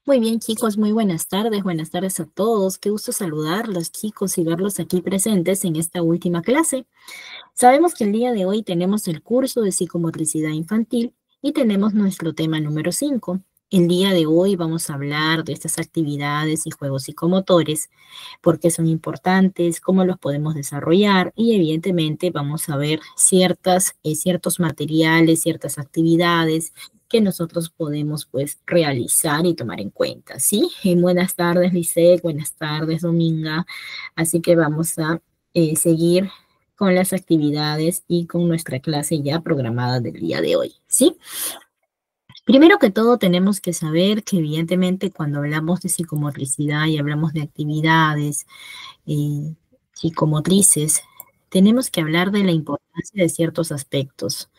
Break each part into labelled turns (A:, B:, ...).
A: Muy bien, chicos, muy buenas tardes a todos. Qué gusto saludarlos, chicos, y verlos aquí presentes en esta última clase. Sabemos que el día de hoy tenemos el curso de psicomotricidad infantil y tenemos nuestro tema número 5. El día de hoy vamos a hablar de estas actividades y juegos psicomotores, por qué son importantes, cómo los podemos desarrollar y evidentemente vamos a ver ciertos materiales, ciertas actividades que nosotros podemos pues realizar y tomar en cuenta, ¿sí? Buenas tardes, Lisette, buenas tardes, Dominga. Así que vamos a seguir con las actividades y con nuestra clase ya programada del día de hoy, ¿sí? Primero que todo, tenemos que saber que evidentemente cuando hablamos de psicomotricidad y hablamos de actividades psicomotrices, tenemos que hablar de la importancia de ciertos aspectos.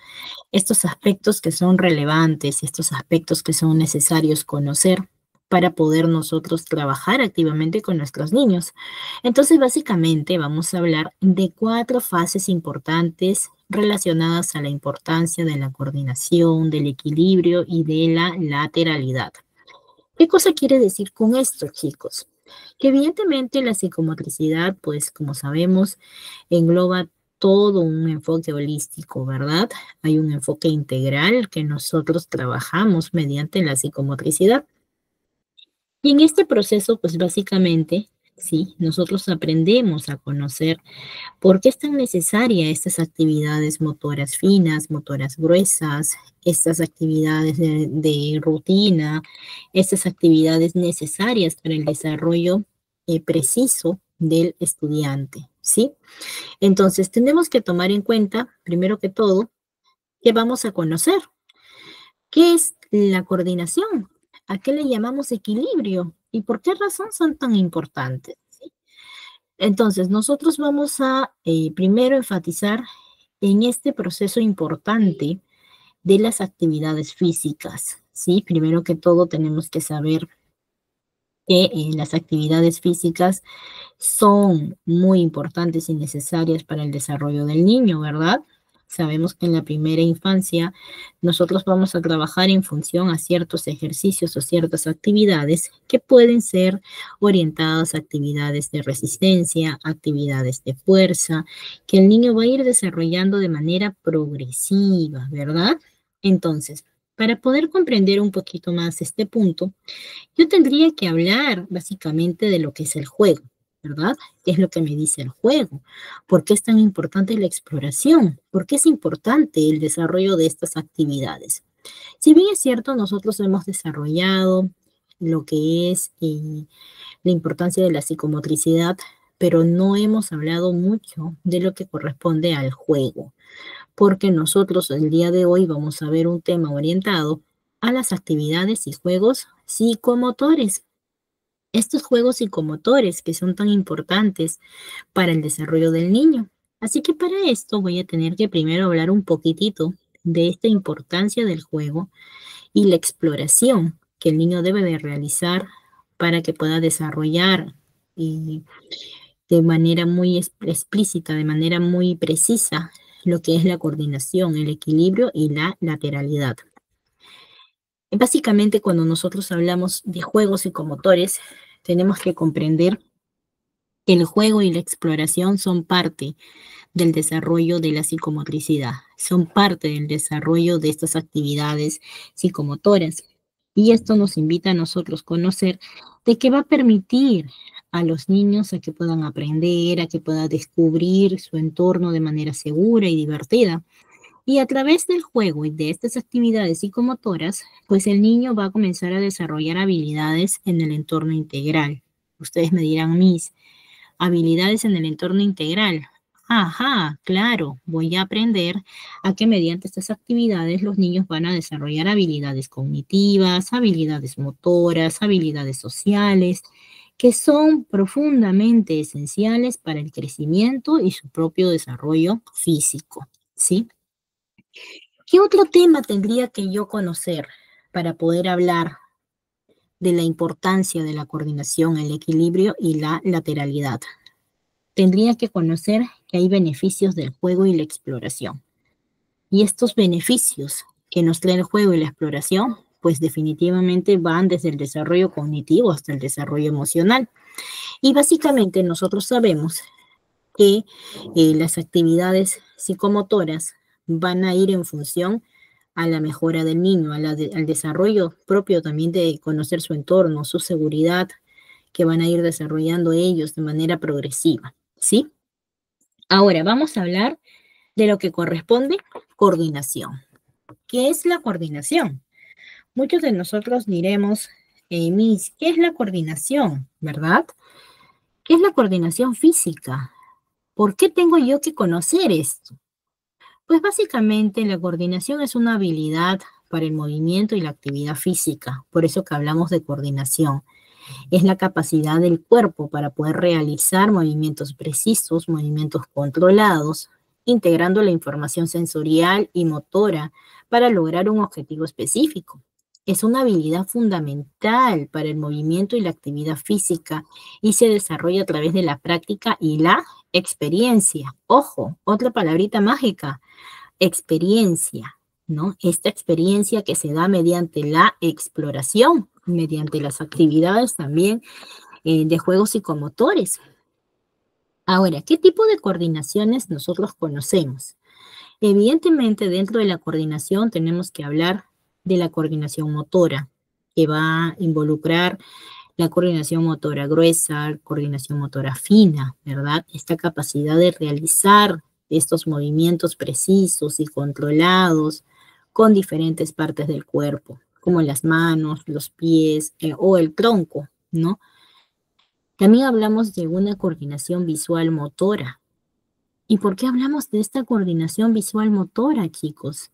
A: Estos aspectos que son relevantes, estos aspectos que son necesarios conocer para poder nosotros trabajar activamente con nuestros niños. Entonces, básicamente vamos a hablar de 4 fases importantes relacionadas a la importancia de la coordinación, del equilibrio y de la lateralidad. ¿Qué cosa quiere decir con esto, chicos? Que evidentemente la psicomotricidad, pues como sabemos, engloba todo un enfoque holístico, ¿verdad? Hay un enfoque integral que nosotros trabajamos mediante la psicomotricidad. Y en este proceso, pues básicamente, sí, nosotros aprendemos a conocer por qué es tan necesaria estas actividades motoras finas, motoras gruesas, estas actividades de rutina, estas actividades necesarias para el desarrollo preciso del estudiante, ¿sí? Entonces, tenemos que tomar en cuenta, primero que todo, que vamos a conocer qué es la coordinación, a qué le llamamos equilibrio y por qué razón son tan importantes, ¿sí? Entonces, nosotros vamos a primero enfatizar en este proceso importante de las actividades físicas, ¿sí? Primero que todo, tenemos que saber que las actividades físicas son muy importantes y necesarias para el desarrollo del niño, ¿verdad? Sabemos que en la primera infancia nosotros vamos a trabajar en función a ciertos ejercicios o ciertas actividades que pueden ser orientadas a actividades de resistencia, actividades de fuerza, que el niño va a ir desarrollando de manera progresiva, ¿verdad? Entonces, para poder comprender un poquito más este punto, yo tendría que hablar básicamente de lo que es el juego, ¿verdad? ¿Qué es lo que me dice el juego? ¿Por qué es tan importante la exploración? ¿Por qué es importante el desarrollo de estas actividades? Si bien es cierto, nosotros hemos desarrollado lo que es la importancia de la psicomotricidad, pero no hemos hablado mucho de lo que corresponde al juego, porque nosotros el día de hoy vamos a ver un tema orientado a las actividades y juegos psicomotores. Estos juegos psicomotores que son tan importantes para el desarrollo del niño. Así que para esto voy a tener que primero hablar un poquitito de esta importancia del juego y la exploración que el niño debe de realizar para que pueda desarrollar y de manera muy explícita, de manera muy precisa, lo que es la coordinación, el equilibrio y la lateralidad. Básicamente, cuando nosotros hablamos de juegos psicomotores, tenemos que comprender que el juego y la exploración son parte del desarrollo de la psicomotricidad, son parte del desarrollo de estas actividades psicomotoras. Y esto nos invita a nosotros conocer de qué va a permitir a los niños a que puedan aprender, a que puedan descubrir su entorno de manera segura y divertida. Y a través del juego y de estas actividades psicomotoras, pues el niño va a comenzar a desarrollar habilidades en el entorno integral. Ustedes me dirán, Miss, habilidades en el entorno integral. Ajá, claro, voy a aprender a que mediante estas actividades los niños van a desarrollar habilidades cognitivas, habilidades motoras, habilidades sociales, que son profundamente esenciales para el crecimiento y su propio desarrollo físico, ¿sí? ¿Qué otro tema tendría que yo conocer para poder hablar de la importancia de la coordinación, el equilibrio y la lateralidad? Tendría que conocer que hay beneficios del juego y la exploración. Y estos beneficios que nos trae el juego y la exploración, pues definitivamente van desde el desarrollo cognitivo hasta el desarrollo emocional. Y básicamente nosotros sabemos que las actividades psicomotoras van a ir en función a la mejora del niño, al desarrollo propio también de conocer su entorno, su seguridad, que van a ir desarrollando ellos de manera progresiva, ¿sí? Ahora vamos a hablar de lo que corresponde coordinación. ¿Qué es la coordinación? Muchos de nosotros diremos, Miss, ¿qué es la coordinación? ¿Verdad? ¿Qué es la coordinación física? ¿Por qué tengo yo que conocer esto? Pues básicamente la coordinación es una habilidad para el movimiento y la actividad física, por eso que hablamos de coordinación. Es la capacidad del cuerpo para poder realizar movimientos precisos, movimientos controlados, integrando la información sensorial y motora para lograr un objetivo específico. Es una habilidad fundamental para el movimiento y la actividad física y se desarrolla a través de la práctica y la experiencia. Ojo, otra palabrita mágica, experiencia, ¿no? Esta experiencia que se da mediante la exploración, mediante las actividades también de juegos psicomotores. Ahora, ¿qué tipo de coordinaciones nosotros conocemos? Evidentemente, dentro de la coordinación tenemos que hablar de la coordinación motora, que va a involucrar la coordinación motora gruesa, coordinación motora fina, ¿verdad? Esta capacidad de realizar estos movimientos precisos y controlados con diferentes partes del cuerpo, como las manos, los pies o el tronco, ¿no? También hablamos de una coordinación visual motora. ¿Y por qué hablamos de esta coordinación visual motora, chicos?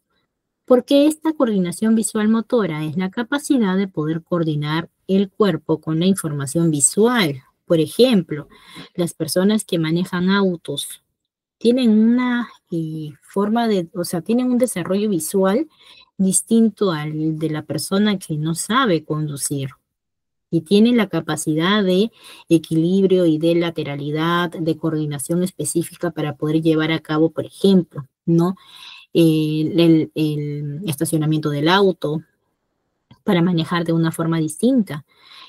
A: Porque esta coordinación visual motora es la capacidad de poder coordinar el cuerpo con la información visual. Por ejemplo, las personas que manejan autos tienen una forma de, o sea, tienen un desarrollo visual distinto al de la persona que no sabe conducir y tienen la capacidad de equilibrio y de lateralidad, de coordinación específica para poder llevar a cabo, por ejemplo, ¿no? El estacionamiento del auto, para manejar de una forma distinta.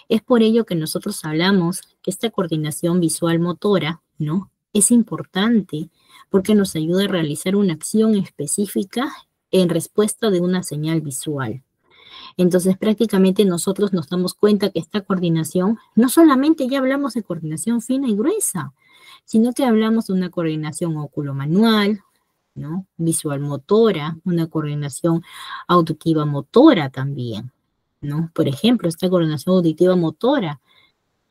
A: Es por ello que nosotros hablamos que esta coordinación visual motora, ¿no? Es importante porque nos ayuda a realizar una acción específica en respuesta de una señal visual. Entonces, prácticamente nosotros nos damos cuenta que esta coordinación, no solamente ya hablamos de coordinación fina y gruesa, sino que hablamos de una coordinación óculo-manual, ¿no? Visual motora, una coordinación auditiva motora también, ¿no? Por ejemplo, esta coordinación auditiva motora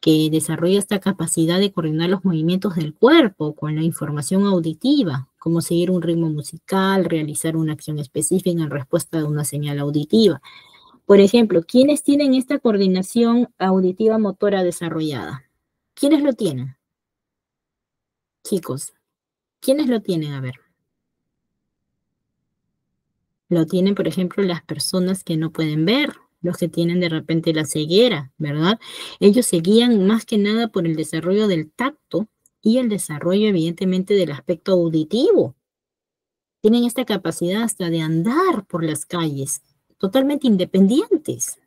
A: que desarrolla esta capacidad de coordinar los movimientos del cuerpo con la información auditiva, como seguir un ritmo musical, realizar una acción específica en respuesta a una señal auditiva. Por ejemplo, ¿quiénes tienen esta coordinación auditiva motora desarrollada? ¿Quiénes lo tienen? Chicos, ¿quiénes lo tienen? A ver. Lo tienen, por ejemplo, las personas que no pueden ver, los que tienen de repente la ceguera, ¿verdad? Ellos se guían más que nada por el desarrollo del tacto y el desarrollo, evidentemente, del aspecto auditivo. Tienen esta capacidad hasta de andar por las calles, totalmente independientes,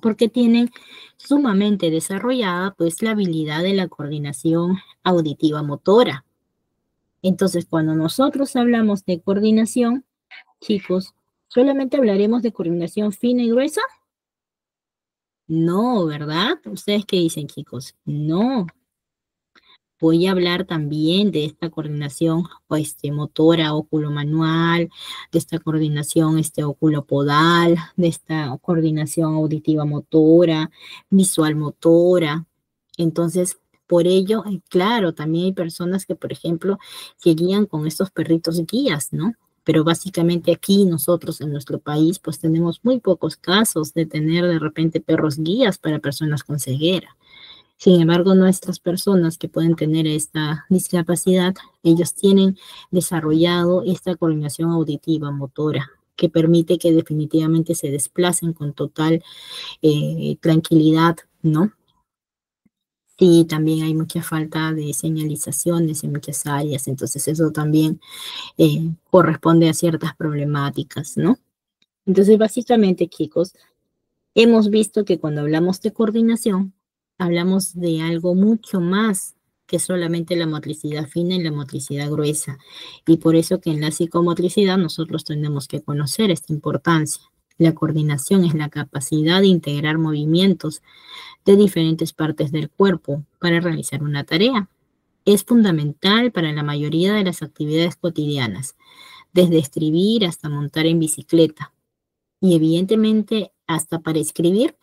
A: porque tienen sumamente desarrollada, pues, la habilidad de la coordinación auditiva motora. Entonces, cuando nosotros hablamos de coordinación, chicos, ¿solamente hablaremos de coordinación fina y gruesa? No, ¿verdad? ¿Ustedes qué dicen, chicos? No. Voy a hablar también de esta coordinación motora óculo-manual, de esta coordinación óculo-podal, de esta coordinación auditiva motora, visual motora. Entonces, por ello, claro, también hay personas que, por ejemplo, se guían con estos perritos guías, ¿no? Pero básicamente aquí nosotros en nuestro país pues tenemos muy pocos casos de tener de repente perros guías para personas con ceguera. Sin embargo, nuestras personas que pueden tener esta discapacidad, ellos tienen desarrollado esta coordinación auditiva motora que permite que definitivamente se desplacen con total tranquilidad, ¿no? Sí, también hay mucha falta de señalizaciones en muchas áreas, entonces eso también corresponde a ciertas problemáticas, ¿no? Entonces, básicamente, chicos, hemos visto que cuando hablamos de coordinación, hablamos de algo mucho más que solamente la motricidad fina y la motricidad gruesa. Y por eso que en la psicomotricidad nosotros tenemos que conocer esta importancia. La coordinación es la capacidad de integrar movimientos de diferentes partes del cuerpo para realizar una tarea. Es fundamental para la mayoría de las actividades cotidianas, desde escribir hasta montar en bicicleta. Y evidentemente, hasta para escribir,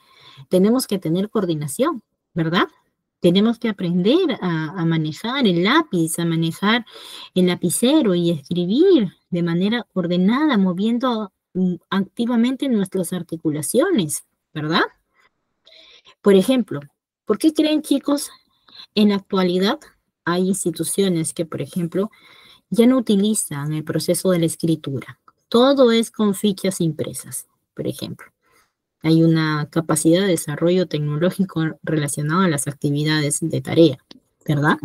A: tenemos que tener coordinación, ¿verdad? Tenemos que aprender a manejar el lápiz, a manejar el lapicero y escribir de manera ordenada, moviendo activamente nuestras articulaciones, ¿verdad? Por ejemplo, ¿por qué creen, chicos, en la actualidad hay instituciones que, por ejemplo, ya no utilizan el proceso de la escritura? Todo es con fichas impresas, por ejemplo. Hay una capacidad de desarrollo tecnológico relacionado a las actividades de tarea, ¿verdad?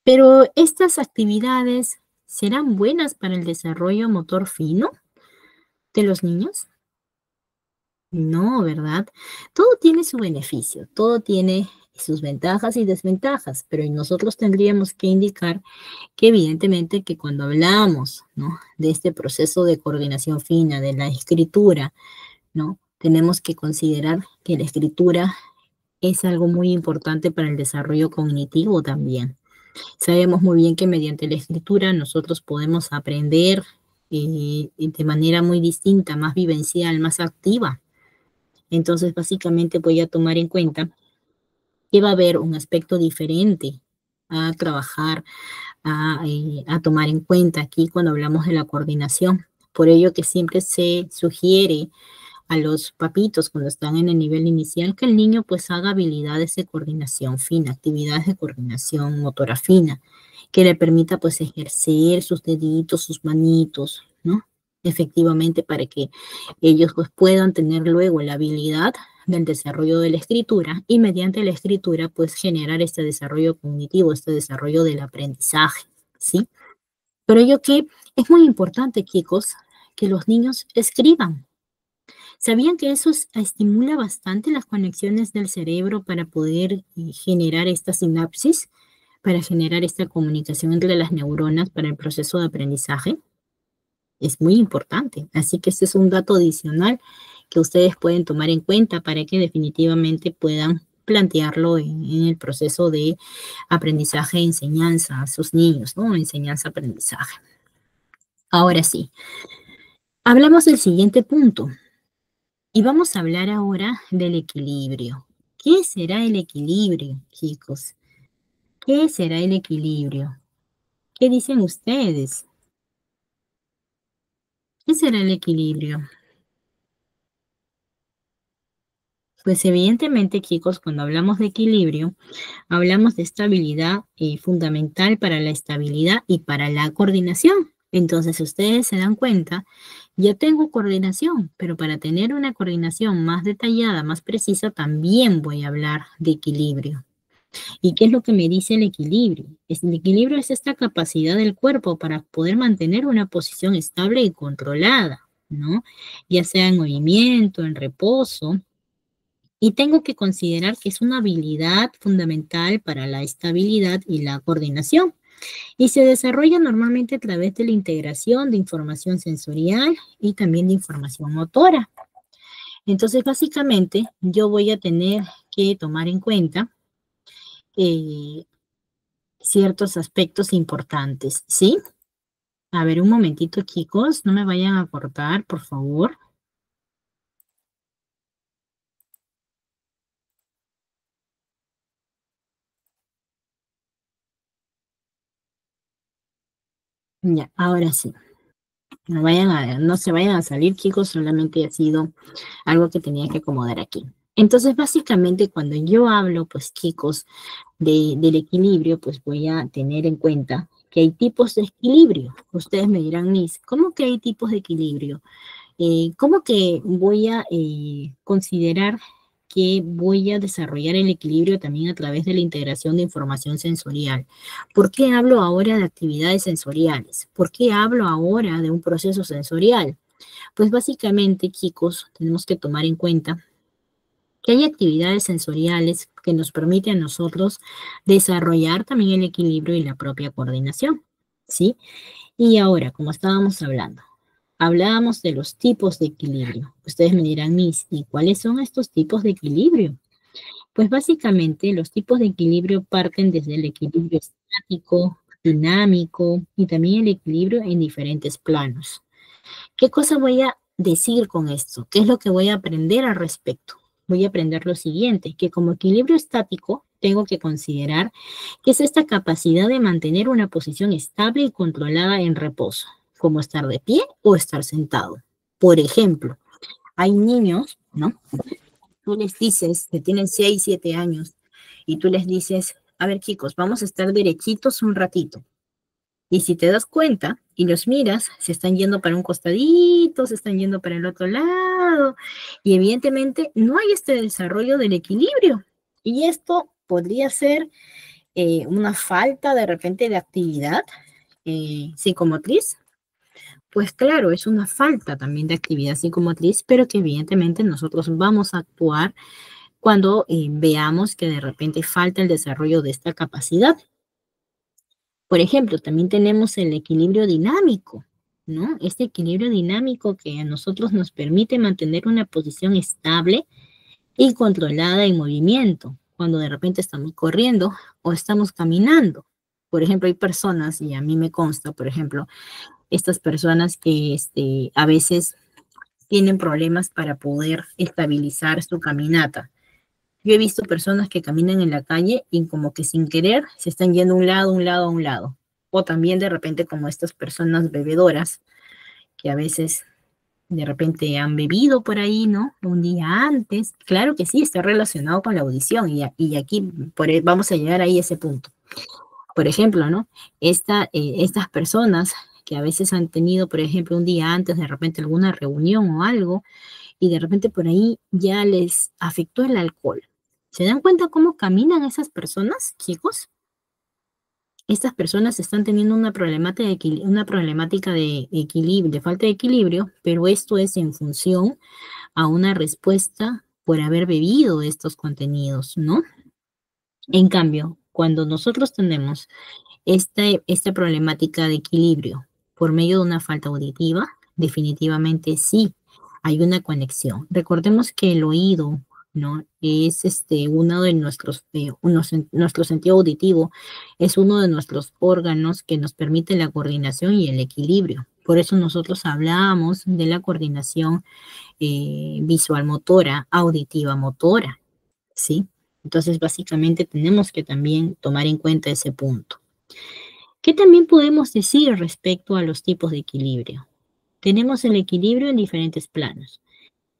A: Pero estas actividades serán buenas para el desarrollo motor fino de los niños. No, ¿verdad? Todo tiene su beneficio, todo tiene sus ventajas y desventajas, pero nosotros tendríamos que indicar que evidentemente que cuando hablamos, ¿no?, de este proceso de coordinación fina, de la escritura, ¿no?, tenemos que considerar que la escritura es algo muy importante para el desarrollo cognitivo también. Sabemos muy bien que mediante la escritura nosotros podemos aprender de manera muy distinta, más vivencial, más activa. Entonces, básicamente voy a tomar en cuenta que va a haber un aspecto diferente a trabajar, a tomar en cuenta aquí cuando hablamos de la coordinación. Por ello que siempre se sugiere a los papitos cuando están en el nivel inicial que el niño pues haga habilidades de coordinación fina, actividades de coordinación motora fina, que le permita pues ejercer sus deditos, sus manitos, ¿no? Efectivamente para que ellos pues puedan tener luego la habilidad del desarrollo de la escritura y mediante la escritura pues generar este desarrollo cognitivo, este desarrollo del aprendizaje, ¿sí? Pero ello que es muy importante, chicos, que los niños escriban. ¿Sabían que eso estimula bastante las conexiones del cerebro para poder generar esta sinapsis, para generar esta comunicación entre las neuronas para el proceso de aprendizaje? Es muy importante. Así que este es un dato adicional que ustedes pueden tomar en cuenta para que definitivamente puedan plantearlo en el proceso de aprendizaje e enseñanza a sus niños, ¿no? Enseñanza-aprendizaje. Ahora sí, hablamos del siguiente punto. Y vamos a hablar ahora del equilibrio. ¿Qué será el equilibrio, chicos? ¿Qué será el equilibrio? ¿Qué dicen ustedes? ¿Qué será el equilibrio? Pues evidentemente, chicos, cuando hablamos de equilibrio, hablamos de estabilidad fundamental para la estabilidad y para la coordinación. Entonces, si ustedes se dan cuenta, ya tengo coordinación, pero para tener una coordinación más detallada, más precisa, también voy a hablar de equilibrio. ¿Y qué es lo que me dice el equilibrio? El equilibrio es esta capacidad del cuerpo para poder mantener una posición estable y controlada, ¿no? Ya sea en movimiento, en reposo. Y tengo que considerar que es una habilidad fundamental para la estabilidad y la coordinación. Y se desarrolla normalmente a través de la integración de información sensorial y también de información motora. Entonces, básicamente, yo voy a tener que tomar en cuenta eh, ciertos aspectos importantes, ¿sí? A ver, un momentito, chicos, no me vayan a cortar, por favor. Ya, ahora sí. No se vayan a salir, chicos, solamente ha sido algo que tenía que acomodar aquí. Entonces, básicamente, cuando yo hablo, pues, chicos, del equilibrio, pues voy a tener en cuenta que hay tipos de equilibrio. Ustedes me dirán, Miss, ¿cómo que hay tipos de equilibrio? ¿Cómo que voy a considerar que voy a desarrollar el equilibrio también a través de la integración de información sensorial? ¿Por qué hablo ahora de actividades sensoriales? ¿Por qué hablo ahora de un proceso sensorial? Pues básicamente, chicos, tenemos que tomar en cuenta que hay actividades sensoriales que nos permiten a nosotros desarrollar también el equilibrio y la propia coordinación, ¿sí? Y ahora, como estábamos hablando, hablábamos de los tipos de equilibrio. Ustedes me dirán, Miss, ¿y cuáles son estos tipos de equilibrio? Pues básicamente los tipos de equilibrio parten desde el equilibrio estático, dinámico y también el equilibrio en diferentes planos. ¿Qué cosa voy a decir con esto? ¿Qué es lo que voy a aprender al respecto? Voy a aprender lo siguiente, que como equilibrio estático tengo que considerar que es esta capacidad de mantener una posición estable y controlada en reposo, como estar de pie o estar sentado. Por ejemplo, hay niños, ¿no? Tú les dices que tienen 6, 7 años y tú les dices, a ver chicos, vamos a estar derechitos un ratito. Y si te das cuenta y los miras, se están yendo para un costadito, se están yendo para el otro lado. Y evidentemente no hay este desarrollo del equilibrio. Y esto podría ser una falta de repente de actividad psicomotriz. Pues claro, es una falta también de actividad psicomotriz, pero que evidentemente nosotros vamos a actuar cuando veamos que de repente falta el desarrollo de esta capacidad. Por ejemplo, también tenemos el equilibrio dinámico, ¿no? Este equilibrio dinámico que a nosotros nos permite mantener una posición estable y controlada en movimiento, cuando de repente estamos corriendo o estamos caminando. Por ejemplo, hay personas, y a mí me consta, por ejemplo, estas personas que a veces tienen problemas para poder estabilizar su caminata. Yo he visto personas que caminan en la calle y como que sin querer se están yendo a un lado, a un lado, a un lado. O también de repente como estas personas bebedoras que a veces de repente han bebido por ahí, ¿no? Un día antes. Claro que sí, está relacionado con la audición y aquí vamos a llegar ahí a ese punto. Por ejemplo, ¿no? Estas personas que a veces han tenido, por ejemplo, un día antes de repente alguna reunión o algo, y de repente por ahí ya les afectó el alcohol. ¿Se dan cuenta cómo caminan esas personas, chicos? Estas personas están teniendo una problemática de equilibrio, de falta de equilibrio, pero esto es en función a una respuesta por haber bebido estos contenidos, ¿no? En cambio, cuando nosotros tenemos esta problemática de equilibrio por medio de una falta auditiva, definitivamente sí hay una conexión. Recordemos que el oído, ¿no? Es uno de nuestro sentido auditivo, es uno de nuestros órganos que nos permite la coordinación y el equilibrio. Por eso nosotros hablamos de la coordinación visual motora, auditiva motora, ¿sí? Entonces, básicamente tenemos que también tomar en cuenta ese punto. ¿Qué también podemos decir respecto a los tipos de equilibrio? Tenemos el equilibrio en diferentes planos.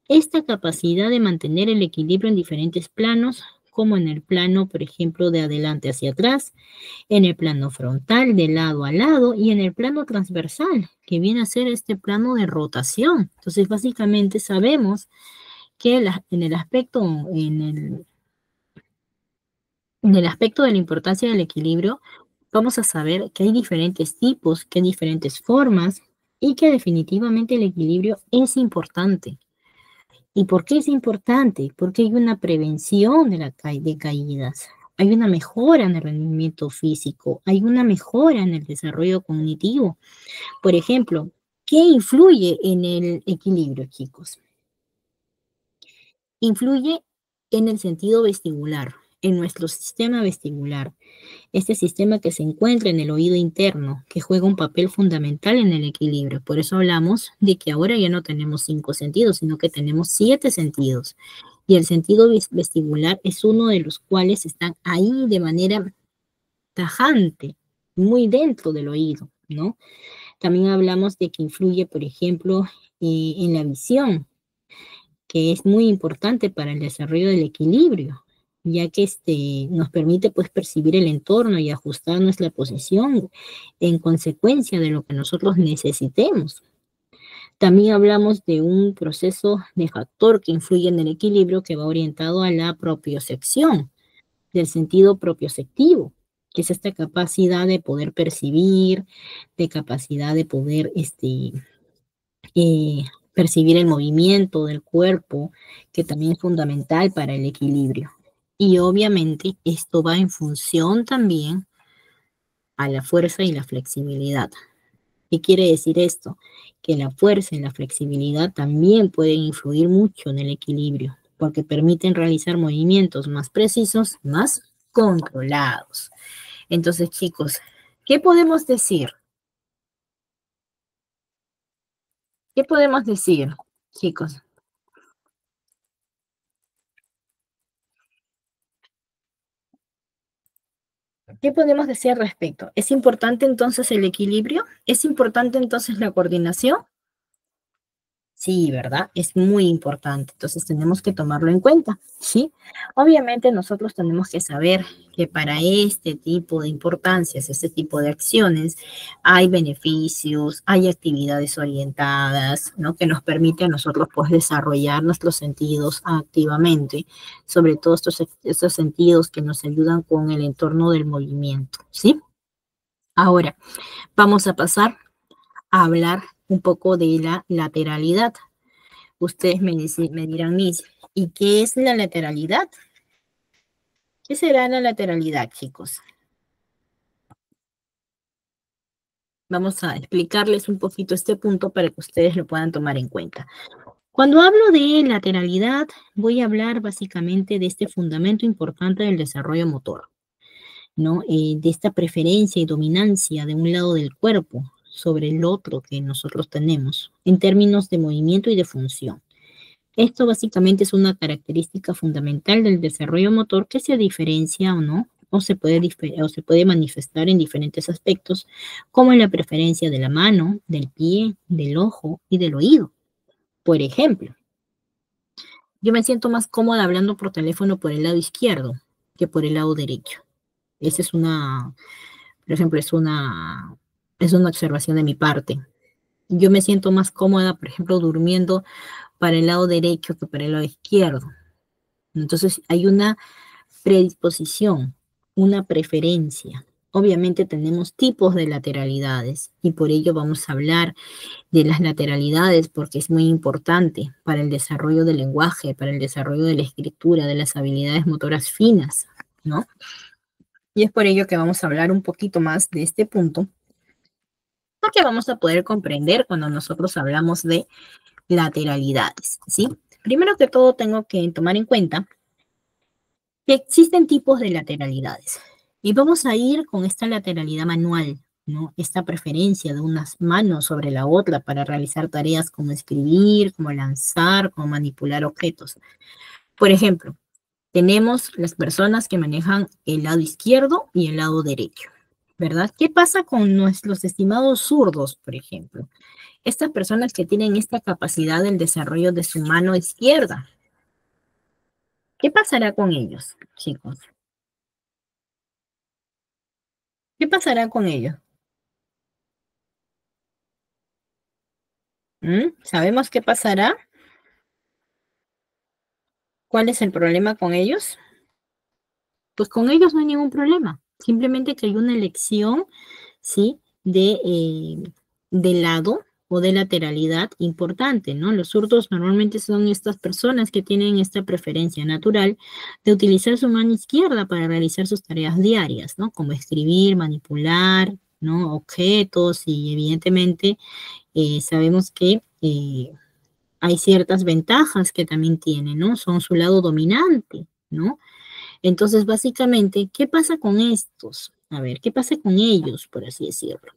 A: Esta capacidad de mantener el equilibrio en diferentes planos, como en el plano, por ejemplo, de adelante hacia atrás, en el plano frontal, de lado a lado, y en el plano transversal, que viene a ser este plano de rotación. Entonces, básicamente sabemos que en el aspecto, en el aspecto de la importancia del equilibrio, vamos a saber que hay diferentes tipos, que hay diferentes formas y que definitivamente el equilibrio es importante. ¿Y por qué es importante? Porque hay una prevención de caídas, hay una mejora en el rendimiento físico, hay una mejora en el desarrollo cognitivo. Por ejemplo, ¿qué influye en el equilibrio, chicos? Influye en el sentido vestibular, en nuestro sistema vestibular. Este sistema que se encuentra en el oído interno, que juega un papel fundamental en el equilibrio. Por eso hablamos de que ahora ya no tenemos 5 sentidos, sino que tenemos 7 sentidos. Y el sentido vestibular es uno de los cuales están ahí de manera tajante, muy dentro del oído, ¿no? También hablamos de que influye, por ejemplo, en la visión, que es muy importante para el desarrollo del equilibrio, ya que nos permite pues percibir el entorno y ajustar nuestra posición en consecuencia de lo que nosotros necesitemos. También hablamos de un proceso de factor que influye en el equilibrio que va orientado a la propiocepción, del sentido propioceptivo, que es esta capacidad de poder percibir, de capacidad de poder eh, percibir el movimiento del cuerpo, que también es fundamental para el equilibrio. Y obviamente esto va en función también a la fuerza y la flexibilidad. ¿Qué quiere decir esto? Que la fuerza y la flexibilidad también pueden influir mucho en el equilibrio, porque permiten realizar movimientos más precisos, más controlados. Entonces, chicos, ¿qué podemos decir? ¿Qué podemos decir, chicos? ¿Qué podemos decir al respecto? ¿Es importante entonces el equilibrio? ¿Es importante entonces la coordinación? Sí, ¿verdad? Es muy importante, entonces tenemos que tomarlo en cuenta, ¿sí? Obviamente nosotros tenemos que saber que para este tipo de importancias, este tipo de acciones, hay beneficios, hay actividades orientadas, ¿no? Que nos permite a nosotros pues desarrollar nuestros sentidos activamente, sobre todo estos sentidos que nos ayudan con el entorno del movimiento, ¿sí? Ahora, vamos a pasar a hablar un poco de la lateralidad. Ustedes me dirán, Miss, ¿y qué es la lateralidad? ¿Qué será la lateralidad, chicos? Vamos a explicarles un poquito este punto para que ustedes lo puedan tomar en cuenta. Cuando hablo de lateralidad, voy a hablar básicamente de este fundamento importante del desarrollo motor, ¿no? De esta preferencia y dominancia de un lado del cuerpo sobre el otro que nosotros tenemos, en términos de movimiento y de función. Esto básicamente es una característica fundamental del desarrollo motor que se diferencia o no, o se puede manifestar en diferentes aspectos, como en la preferencia de la mano, del pie, del ojo y del oído. Por ejemplo, yo me siento más cómoda hablando por teléfono por el lado izquierdo que por el lado derecho. Esa es una, por ejemplo, es una observación de mi parte. Yo me siento más cómoda, por ejemplo, durmiendo para el lado derecho que para el lado izquierdo. Entonces hay una predisposición, una preferencia. Obviamente tenemos tipos de lateralidades y por ello vamos a hablar de las lateralidades porque es muy importante para el desarrollo del lenguaje, para el desarrollo de la escritura, de las habilidades motoras finas, ¿no? Y es por ello que vamos a hablar un poquito más de este punto, porque vamos a poder comprender cuando nosotros hablamos de lateralidades, ¿sí? Primero que todo tengo que tomar en cuenta que existen tipos de lateralidades. Y vamos a ir con esta lateralidad manual, ¿no? Esta preferencia de unas manos sobre la otra para realizar tareas como escribir, como lanzar, como manipular objetos. Por ejemplo, tenemos las personas que manejan el lado izquierdo y el lado derecho, ¿verdad? ¿Qué pasa con nuestros estimados zurdos, por ejemplo? Estas personas que tienen esta capacidad del desarrollo de su mano izquierda. ¿Qué pasará con ellos, chicos? ¿Qué pasará con ellos? ¿Sabemos qué pasará? ¿Cuál es el problema con ellos? Pues con ellos no hay ningún problema. Simplemente que hay una elección, ¿sí? De lado o de lateralidad importante, ¿no? Los zurdos normalmente son estas personas que tienen esta preferencia natural de utilizar su mano izquierda para realizar sus tareas diarias, ¿no? Como escribir, manipular, ¿no? Objetos y evidentemente sabemos que hay ciertas ventajas que también tiene, ¿no? Son su lado dominante, ¿no? Entonces, básicamente, ¿qué pasa con estos? A ver, ¿qué pasa con ellos, por así decirlo?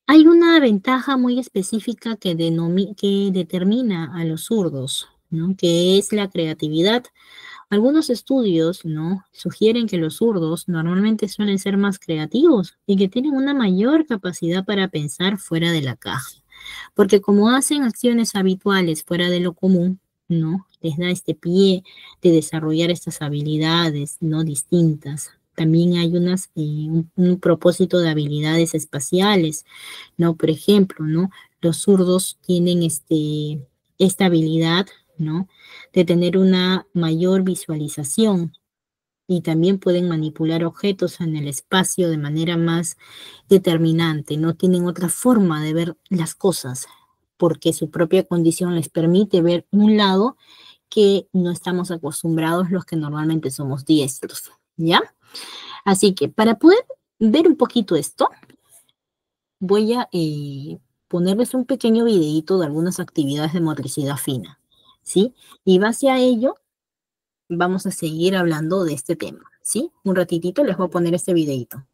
A: Hay una ventaja muy específica que determina a los zurdos, ¿no? Que es la creatividad. Algunos estudios, ¿no? Sugieren que los zurdos normalmente suelen ser más creativos y que tienen una mayor capacidad para pensar fuera de la caja. Porque como hacen acciones habituales fuera de lo común, ¿no? Les da este pie de desarrollar estas habilidades, ¿no? Distintas. También hay un propósito de habilidades espaciales, ¿no? Por ejemplo, ¿no? Los zurdos tienen esta habilidad, ¿no? De tener una mayor visualización y también pueden manipular objetos en el espacio de manera más determinante, no tienen otra forma de ver las cosas, porque su propia condición les permite ver un lado que no estamos acostumbrados los que normalmente somos diestros, ¿ya? Así que para poder ver un poquito esto, voy a ponerles un pequeño videíto de algunas actividades de motricidad fina, ¿sí? Y base a ello, vamos a seguir hablando de este tema, ¿sí? Un ratitito les voy a poner este videíto.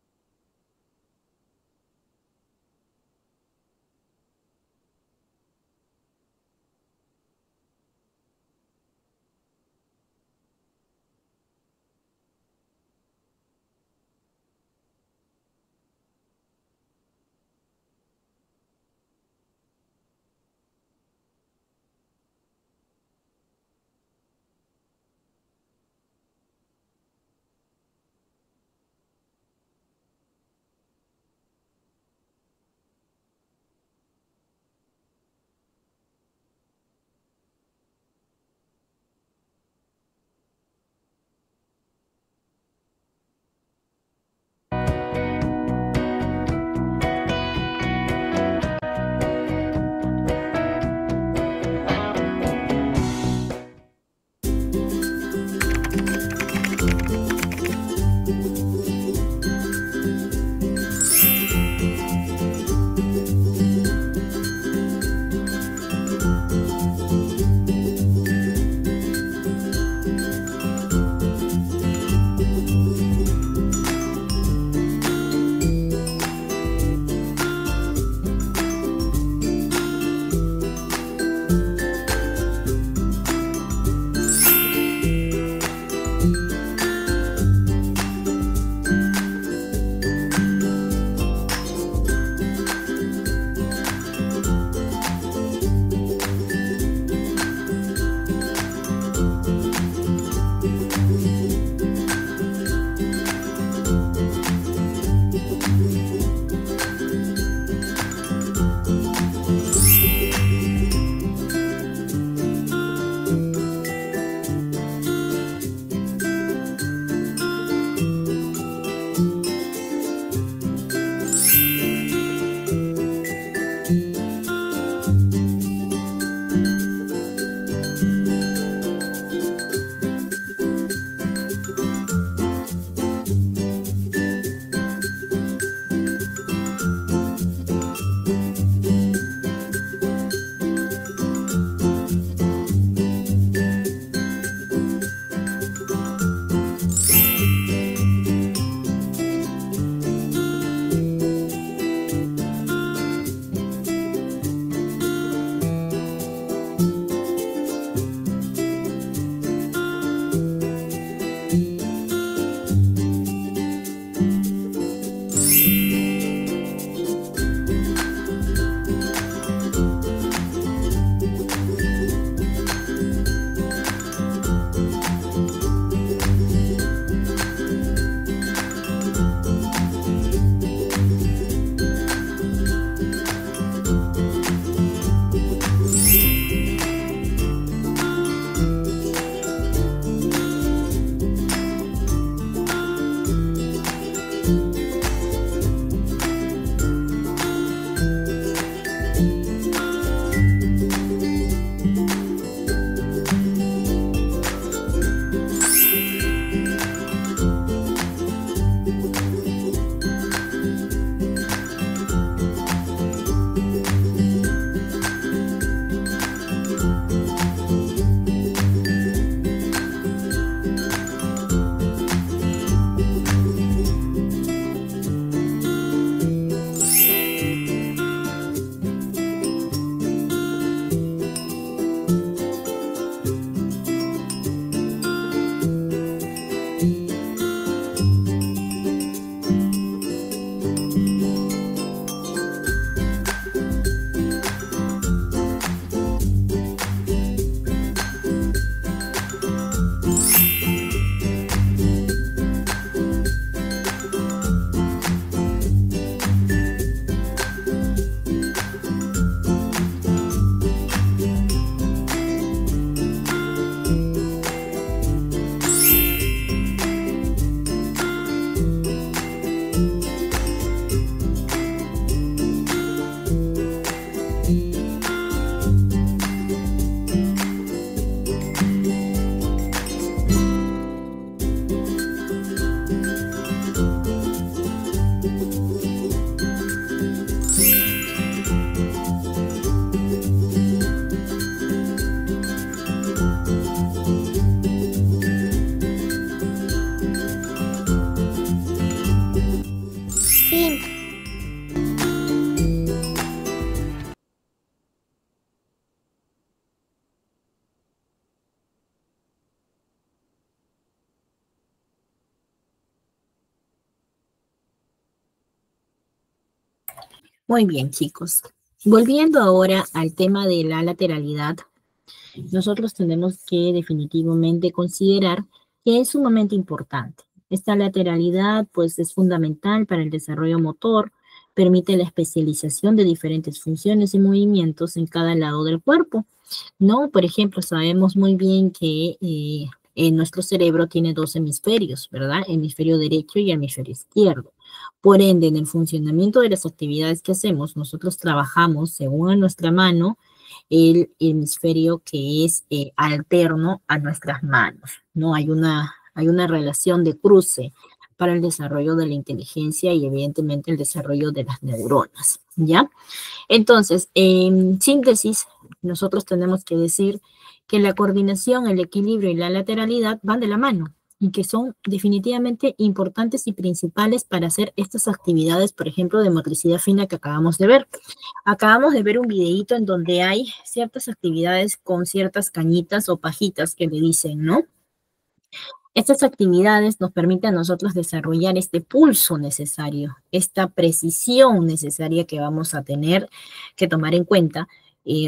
A: Muy bien, chicos. Volviendo ahora al tema de la lateralidad, nosotros tenemos que definitivamente considerar que es sumamente importante. Esta lateralidad, pues, es fundamental para el desarrollo motor, permite la especialización de diferentes funciones y movimientos en cada lado del cuerpo, ¿no? Por ejemplo, sabemos muy bien que nuestro cerebro tiene dos hemisferios, ¿verdad? Hemisferio derecho y hemisferio izquierdo. Por ende, en el funcionamiento de las actividades que hacemos, nosotros trabajamos según a nuestra mano el hemisferio que es alterno a nuestras manos, ¿no? Hay una relación de cruce para el desarrollo de la inteligencia y evidentemente el desarrollo de las neuronas, ¿ya? Entonces, en síntesis, nosotros tenemos que decir que la coordinación, el equilibrio y la lateralidad van de la mano y que son definitivamente importantes y principales para hacer estas actividades, por ejemplo, de motricidad fina que acabamos de ver. Acabamos de ver un videíto en donde hay ciertas actividades con ciertas cañitas o pajitas que le dicen, ¿no? Estas actividades nos permiten a nosotros desarrollar este pulso necesario, esta precisión necesaria que vamos a tener que tomar en cuenta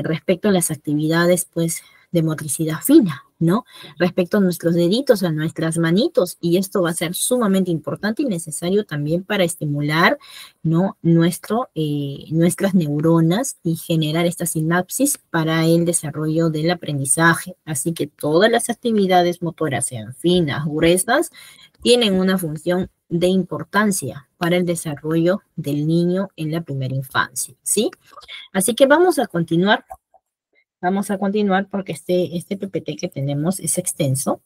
A: respecto a las actividades, pues, de motricidad fina, ¿no? Respecto a nuestros deditos, a nuestras manitos, y esto va a ser sumamente importante y necesario también para estimular, ¿no? Nuestras neuronas y generar esta sinapsis para el desarrollo del aprendizaje. Así que todas las actividades motoras, sean finas, gruesas, tienen una función de importancia para el desarrollo del niño en la primera infancia, ¿sí? Así que vamos a continuar. Vamos a continuar porque este PPT que tenemos es extenso.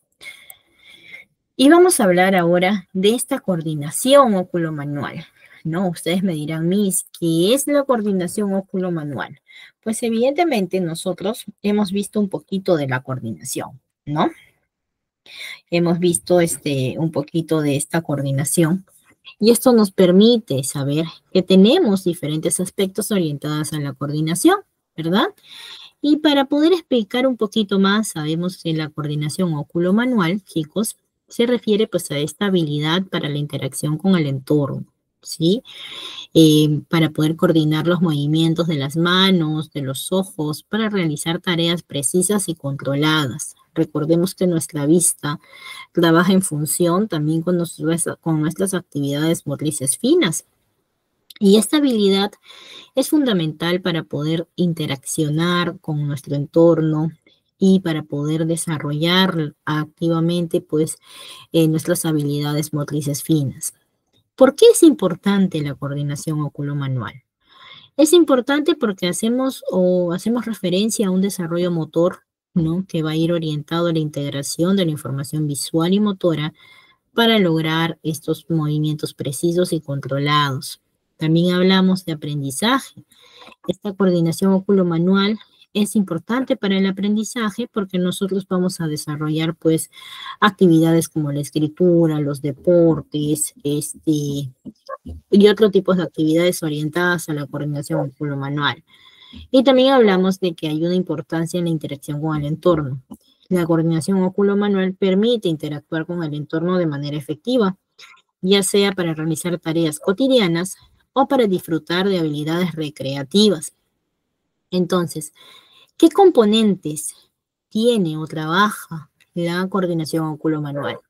A: Y vamos a hablar ahora de esta coordinación óculo-manual, ¿no? Ustedes me dirán, Miss, ¿qué es la coordinación óculo-manual? Pues evidentemente nosotros hemos visto un poquito de la coordinación, ¿no? Hemos visto un poquito de esta coordinación. Y esto nos permite saber que tenemos diferentes aspectos orientados a la coordinación, ¿verdad? Y para poder explicar un poquito más, sabemos que la coordinación óculo-manual, chicos, se refiere pues a esta habilidad para la interacción con el entorno, ¿sí? Para poder coordinar los movimientos de las manos, de los ojos, para realizar tareas precisas y controladas. Recordemos que nuestra vista trabaja en función también con nuestras actividades motrices finas. Y esta habilidad es fundamental para poder interaccionar con nuestro entorno y para poder desarrollar activamente pues nuestras habilidades motrices finas. ¿Por qué es importante la coordinación oculomanual? Es importante porque hacemos referencia a un desarrollo motor, ¿no? Que va a ir orientado a la integración de la información visual y motora para lograr estos movimientos precisos y controlados. También hablamos de aprendizaje. Esta coordinación óculo-manual es importante para el aprendizaje porque nosotros vamos a desarrollar pues actividades como la escritura, los deportes, y otro tipo de actividades orientadas a la coordinación óculo-manual. Y también hablamos de que hay una importancia en la interacción con el entorno. La coordinación óculo-manual permite interactuar con el entorno de manera efectiva, ya sea para realizar tareas cotidianas o para disfrutar de habilidades recreativas. Entonces, ¿qué componentes tiene o trabaja la coordinación óculo-manual?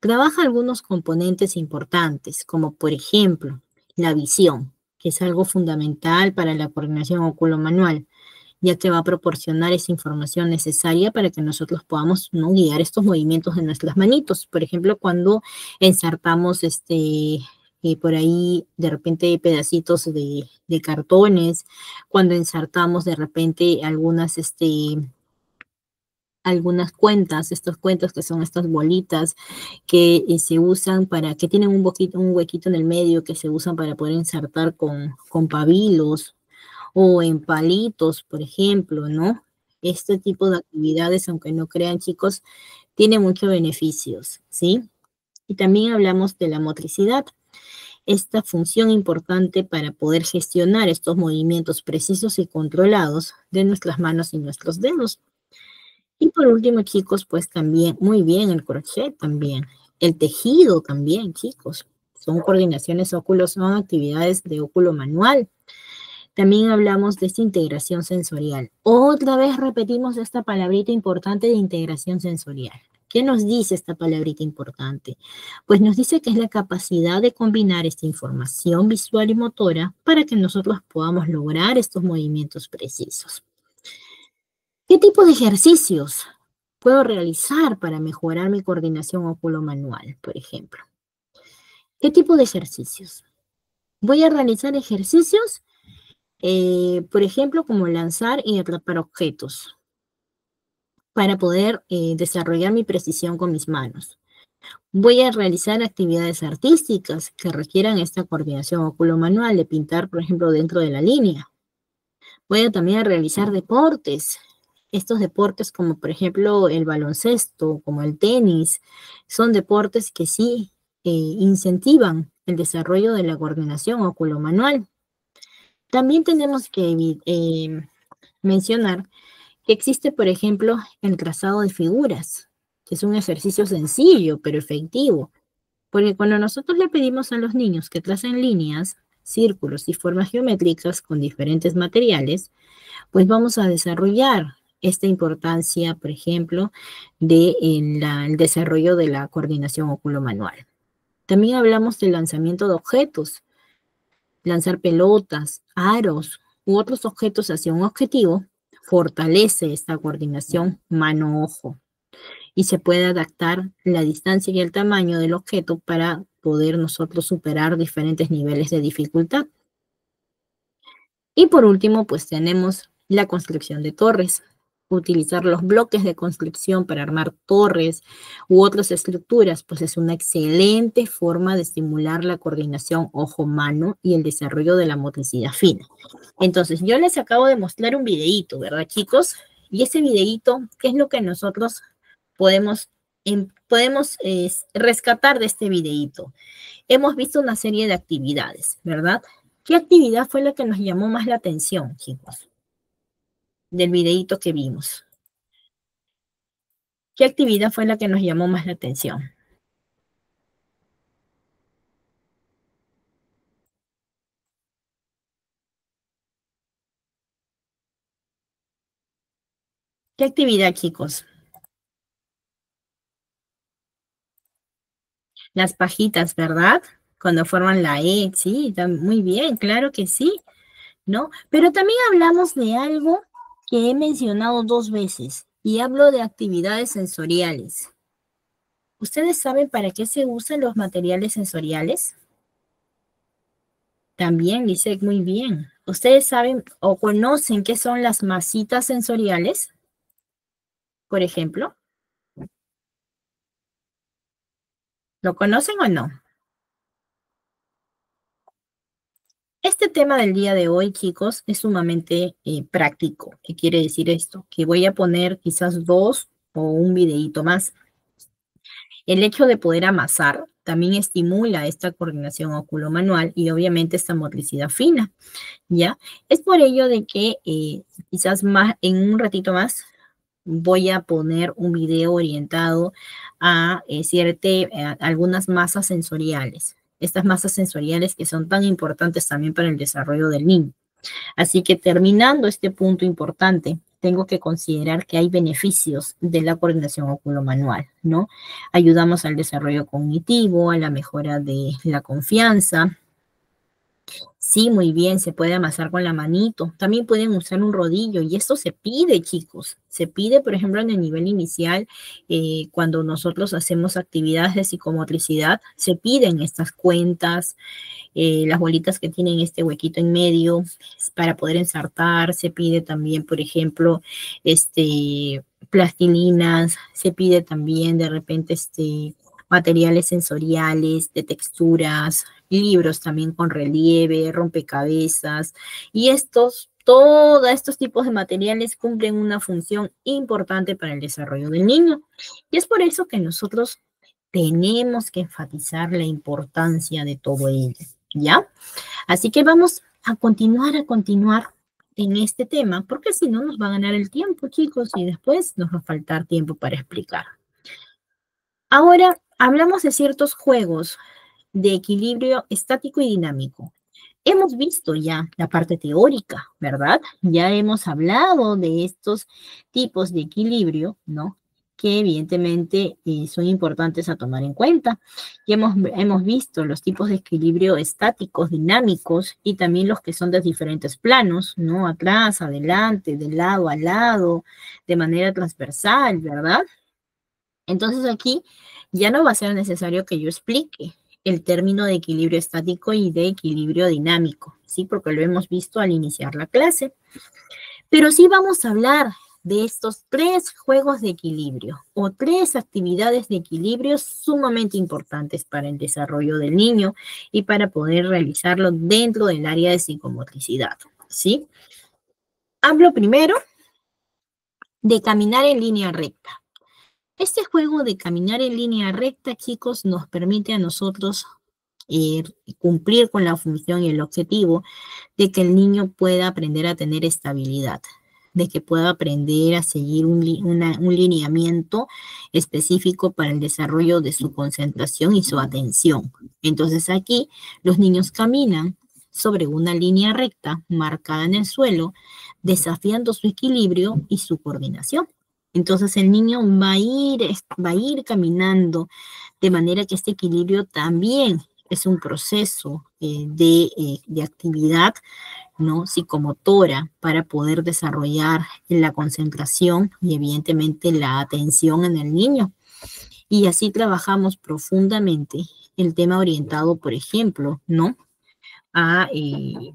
A: Trabaja algunos componentes importantes, como por ejemplo, la visión, que es algo fundamental para la coordinación óculo-manual, ya que va a proporcionar esa información necesaria para que nosotros podamos, ¿no?, guiar estos movimientos de nuestras manitos. Por ejemplo, cuando ensartamos por ahí de repente pedacitos de cartones, cuando ensartamos de repente algunas cuentas, estos cuentos que son estas bolitas que se usan que tienen un huequito en el medio que se usan para poder ensartar con pabilos o en palitos, por ejemplo, ¿no? Este tipo de actividades, aunque no crean, chicos, tiene muchos beneficios, ¿sí? Y también hablamos de la motricidad, esta función importante para poder gestionar estos movimientos precisos y controlados de nuestras manos y nuestros dedos. Y por último, chicos, pues también, muy bien, el crochet también, el tejido también, chicos. son coordinaciones óculos, son actividades de óculo manual. También hablamos de esta integración sensorial. Otra vez repetimos esta palabrita importante de integración sensorial. ¿Qué nos dice esta palabrita importante? Pues nos dice que es la capacidad de combinar esta información visual y motora para que nosotros podamos lograr estos movimientos precisos. ¿Qué tipo de ejercicios puedo realizar para mejorar mi coordinación óculo-manual, por ejemplo? ¿Qué tipo de ejercicios? Voy a realizar ejercicios, por ejemplo, como lanzar y atrapar objetos para poder desarrollar mi precisión con mis manos. Voy a realizar actividades artísticas que requieran esta coordinación óculo-manual, de pintar, por ejemplo, dentro de la línea. Voy a también realizar deportes. Estos deportes como, por ejemplo, el baloncesto, como el tenis, son deportes que sí incentivan el desarrollo de la coordinación óculo-manual. También tenemos que mencionar que existe, por ejemplo, el trazado de figuras, que es un ejercicio sencillo pero efectivo, porque cuando nosotros le pedimos a los niños que tracen líneas, círculos y formas geométricas con diferentes materiales, pues vamos a desarrollar esta importancia, por ejemplo, el desarrollo de la coordinación óculo-manual. También hablamos del lanzamiento de objetos, lanzar pelotas, aros u otros objetos hacia un objetivo, fortalece esta coordinación mano-ojo y se puede adaptar la distancia y el tamaño del objeto para poder nosotros superar diferentes niveles de dificultad. Y por último, pues tenemos la construcción de torres. Utilizar los bloques de construcción para armar torres u otras estructuras, pues es una excelente forma de estimular la coordinación ojo-mano y el desarrollo de la motricidad fina. Entonces, yo les acabo de mostrar un videíto, ¿verdad, chicos? Y ese videíto, ¿qué es lo que nosotros podemos rescatar de este videíto? Hemos visto una serie de actividades, ¿verdad? ¿Qué actividad fue la que nos llamó más la atención, chicos? Del videíto que vimos. ¿Qué actividad fue la que nos llamó más la atención? ¿Qué actividad, chicos? Las pajitas, ¿verdad? Cuando forman la E, sí, muy bien, claro que sí, ¿no? Pero también hablamos de algo que he mencionado 2 veces y hablo de actividades sensoriales. ¿Ustedes saben para qué se usan los materiales sensoriales? También, Lisette, muy bien. ¿Ustedes saben o conocen qué son las masitas sensoriales, por ejemplo? ¿Lo conocen o no? Este tema del día de hoy, chicos, es sumamente práctico. ¿Qué quiere decir esto? Que voy a poner quizás 2 o un videíto más. El hecho de poder amasar también estimula esta coordinación óculo-manual y obviamente esta motricidad fina, ¿ya? Es por ello de que quizás más, en un ratito más voy a poner un video orientado a algunas masas sensoriales. Estas masas sensoriales que son tan importantes también para el desarrollo del niño. Así que terminando este punto importante, tengo que considerar que hay beneficios de la coordinación óculo-manual, ¿no? Ayudamos al desarrollo cognitivo, a la mejora de la confianza. Sí, muy bien, se puede amasar con la manito. También pueden usar un rodillo y esto se pide, chicos. Se pide, por ejemplo, en el nivel inicial, cuando nosotros hacemos actividades de psicomotricidad, se piden estas cuentas, las bolitas que tienen este huequito en medio para poder ensartar. Se pide también, por ejemplo, plastilinas. Se pide también de repente materiales sensoriales, de texturas, libros también con relieve, rompecabezas, y todos estos tipos de materiales cumplen una función importante para el desarrollo del niño. Y es por eso que nosotros tenemos que enfatizar la importancia de todo ello, ¿ya? Así que vamos a continuar en este tema, porque si no nos va a ganar el tiempo, chicos, y después nos va a faltar tiempo para explicar. Ahora, hablamos de ciertos juegos de equilibrio estático y dinámico. Hemos visto ya la parte teórica, ¿verdad? Ya hemos hablado de estos tipos de equilibrio, ¿no? Que evidentemente son importantes a tomar en cuenta. Ya hemos visto los tipos de equilibrio estáticos, dinámicos y también los que son de diferentes planos, ¿no? Atrás, adelante, de lado a lado, de manera transversal, ¿verdad? Entonces aquí ya no va a ser necesario que yo explique el término de equilibrio estático y de equilibrio dinámico, ¿sí? Porque lo hemos visto al iniciar la clase. Pero sí vamos a hablar de estos 3 juegos de equilibrio o 3 actividades de equilibrio sumamente importantes para el desarrollo del niño y para poder realizarlo dentro del área de psicomotricidad, ¿sí? Hablo primero de caminar en línea recta. Este juego de caminar en línea recta, chicos, nos permite a nosotros cumplir con la función y el objetivo de que el niño pueda aprender a tener estabilidad, de que pueda aprender a seguir un lineamiento específico para el desarrollo de su concentración y su atención. Entonces aquí los niños caminan sobre una línea recta marcada en el suelo, desafiando su equilibrio y su coordinación. Entonces el niño va a ir caminando de manera que este equilibrio también es un proceso de actividad, ¿no? Psicomotora para poder desarrollar la concentración y evidentemente la atención en el niño. Y así trabajamos profundamente el tema orientado, por ejemplo, ¿no? A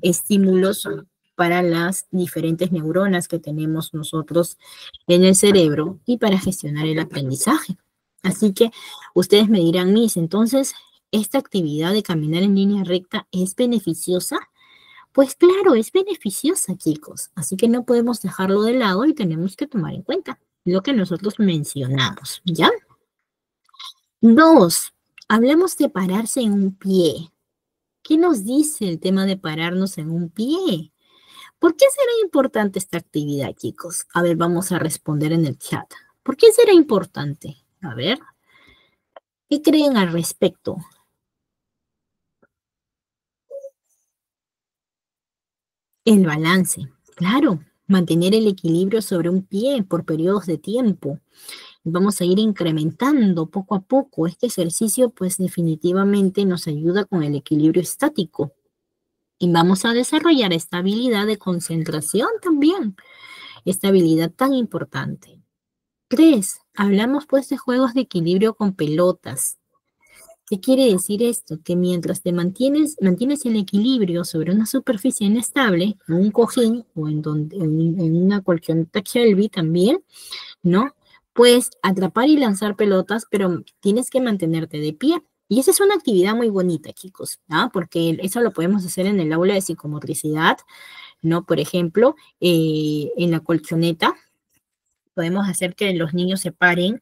A: estímulos para las diferentes neuronas que tenemos nosotros en el cerebro y para gestionar el aprendizaje. Así que ustedes me dirán, Miss, entonces, ¿esta actividad de caminar en línea recta es beneficiosa? Pues claro, es beneficiosa, chicos. Así que no podemos dejarlo de lado y tenemos que tomar en cuenta lo que nosotros mencionamos, ¿ya? 2, hablemos de pararse en un pie. ¿Qué nos dice el tema de pararnos en un pie? ¿Por qué será importante esta actividad, chicos? A ver, vamos a responder en el chat. ¿Por qué será importante? A ver, ¿qué creen al respecto? El balance, claro, mantener el equilibrio sobre un pie por periodos de tiempo. Vamos a ir incrementando poco a poco. Este ejercicio, pues definitivamente nos ayuda con el equilibrio estático. Y vamos a desarrollar esta habilidad de concentración también. Esta habilidad tan importante. 3, hablamos pues de juegos de equilibrio con pelotas. ¿Qué quiere decir esto? Que mientras te mantienes el equilibrio sobre una superficie inestable, en un cojín o en una colchoneta Shelby también, ¿no? Puedes atrapar y lanzar pelotas, pero tienes que mantenerte de pie. Y esa es una actividad muy bonita, chicos, ¿ah? Porque eso lo podemos hacer en el aula de psicomotricidad, ¿no? Por ejemplo, en la colchoneta, podemos hacer que los niños se paren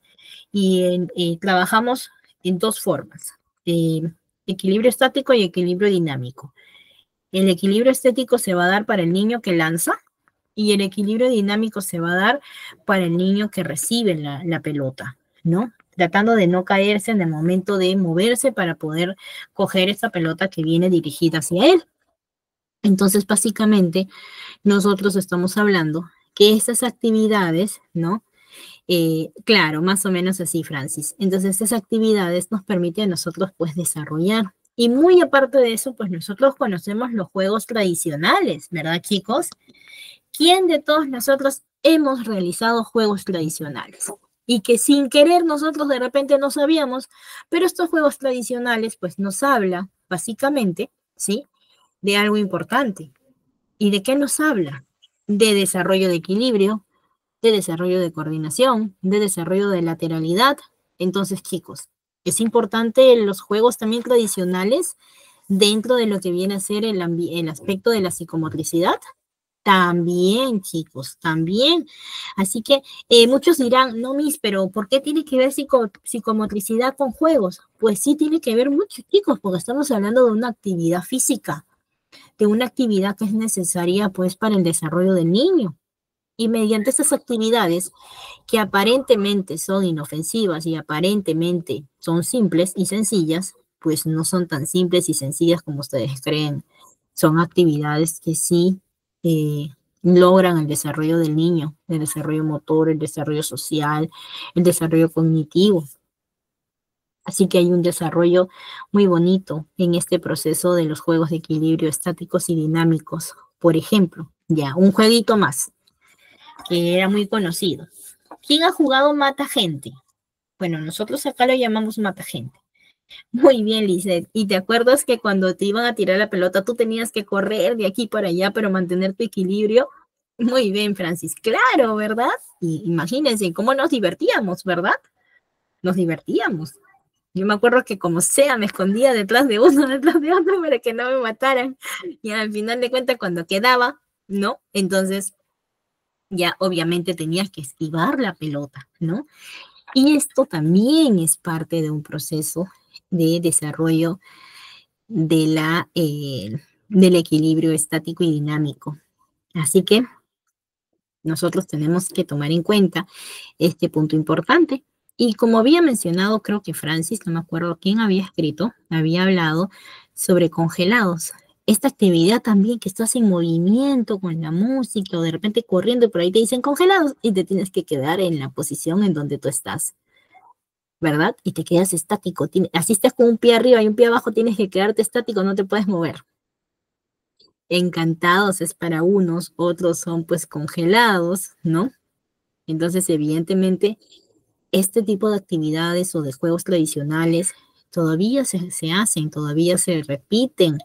A: y trabajamos en 2 formas, eh, equilibrio estático y equilibrio dinámico. El equilibrio estático se va a dar para el niño que lanza y el equilibrio dinámico se va a dar para el niño que recibe la pelota, ¿no? Tratando de no caerse en el momento de moverse para poder coger esa pelota que viene dirigida hacia él. Entonces, básicamente, nosotros estamos hablando que estas actividades, ¿no? Claro, más o menos así, Francis. Entonces, estas actividades nos permiten a nosotros, pues, desarrollar. Y muy aparte de eso, pues, nosotros conocemos los juegos tradicionales, ¿verdad, chicos? ¿Quién de todos nosotros hemos realizado juegos tradicionales? Y que sin querer nosotros de repente no sabíamos, pero estos juegos tradicionales, pues, nos habla, básicamente, ¿sí? De algo importante. ¿Y de qué nos habla? De desarrollo de equilibrio, de desarrollo de coordinación, de desarrollo de lateralidad. Entonces, chicos, es importante los juegos también tradicionales dentro de lo que viene a ser el aspecto de la psicomotricidad. También, chicos, también. Así que muchos dirán, no, Miss, pero ¿por qué tiene que ver psicomotricidad con juegos? Pues sí tiene que ver mucho, chicos, porque estamos hablando de una actividad física, de una actividad que es necesaria, pues, para el desarrollo del niño. Y mediante estas actividades que aparentemente son inofensivas y aparentemente son simples y sencillas, pues no son tan simples y sencillas como ustedes creen. Son actividades que sí eh, logran el desarrollo del niño, el desarrollo motor, el desarrollo social, el desarrollo cognitivo. Así que hay un desarrollo muy bonito en este proceso de los juegos de equilibrio estáticos y dinámicos. Por ejemplo, ya, un jueguito más, que era muy conocido. ¿Quién ha jugado Mata Gente? Bueno, nosotros acá lo llamamos Mata Gente. Muy bien, Lizeth. ¿Y te acuerdas que cuando te iban a tirar la pelota, tú tenías que correr de aquí para allá, pero mantener tu equilibrio? Muy bien, Francis. Claro, ¿verdad? Y imagínense cómo nos divertíamos, ¿verdad? Nos divertíamos. Yo me acuerdo que como sea, me escondía detrás de uno, detrás de otro, para que no me mataran. Y al final de cuentas, cuando quedaba, ¿no? Entonces, ya obviamente tenías que esquivar la pelota, ¿no? Y esto también es parte de un proceso de desarrollo de del equilibrio estático y dinámico. Así que nosotros tenemos que tomar en cuenta este punto importante. Y como había mencionado, creo que Francis, no me acuerdo quién había escrito, había hablado sobre congelados. Esta actividad también que estás en movimiento con la música o de repente corriendo y por ahí te dicen congelados y te tienes que quedar en la posición en donde tú estás, ¿verdad? Y te quedas estático. Así estás con un pie arriba y un pie abajo, tienes que quedarte estático, no te puedes mover. Encantados es para unos, otros son pues congelados, ¿no? Entonces, evidentemente, este tipo de actividades o de juegos tradicionales todavía se hacen, todavía se repiten,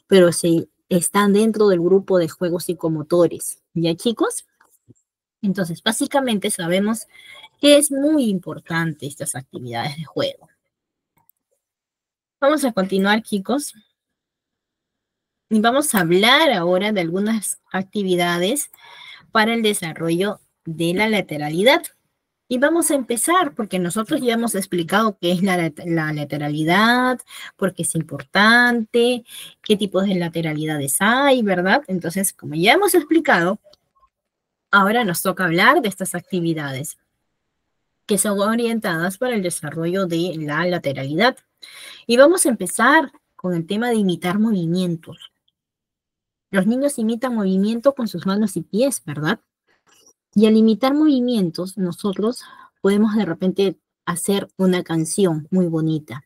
A: pero se están dentro del grupo de juegos psicomotores. ¿Ya, chicos? Entonces, básicamente sabemos que es muy importante estas actividades de juego. Vamos a continuar, chicos. Y vamos a hablar ahora de algunas actividades para el desarrollo de la lateralidad. Y vamos a empezar porque nosotros ya hemos explicado qué es la lateralidad, por qué es importante, qué tipos de lateralidades hay, ¿verdad? Entonces, como ya hemos explicado, ahora nos toca hablar de estas actividades que son orientadas para el desarrollo de la lateralidad. Y vamos a empezar con el tema de imitar movimientos. Los niños imitan movimiento con sus manos y pies, ¿verdad? Y al imitar movimientos, nosotros podemos de repente hacer una canción muy bonita,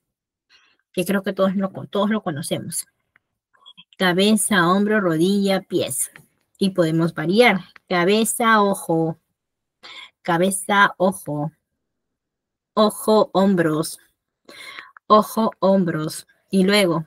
A: que creo que todos lo conocemos. Cabeza, hombro, rodilla, pies. Y podemos variar. Cabeza, ojo. Cabeza, ojo. Ojo, hombros. Ojo, hombros. Y luego,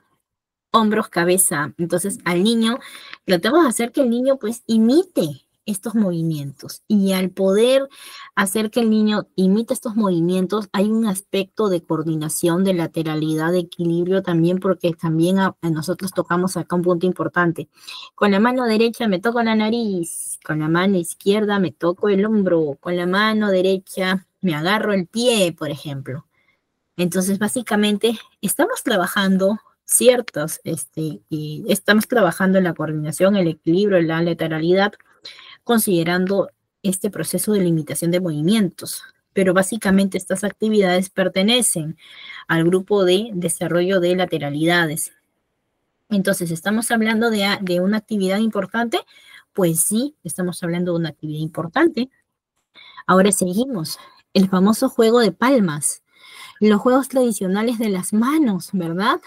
A: hombros, cabeza. Entonces, al niño, tratamos de hacer que el niño pues imite estos movimientos. Y al poder hacer que el niño imite estos movimientos, hay un aspecto de coordinación, de lateralidad, de equilibrio también, porque también a nosotros tocamos acá un punto importante. Con la mano derecha me toco la nariz, con la mano izquierda me toco el hombro, con la mano derecha me agarro el pie, por ejemplo. Entonces, básicamente, estamos trabajando y estamos trabajando en la coordinación, el equilibrio, la lateralidad, considerando este proceso de limitación de movimientos. Pero básicamente estas actividades pertenecen al grupo de desarrollo de lateralidades. Entonces, ¿estamos hablando de una actividad importante? Pues sí, estamos hablando de una actividad importante. Ahora seguimos. El famoso juego de palmas. Los juegos tradicionales de las manos, ¿verdad?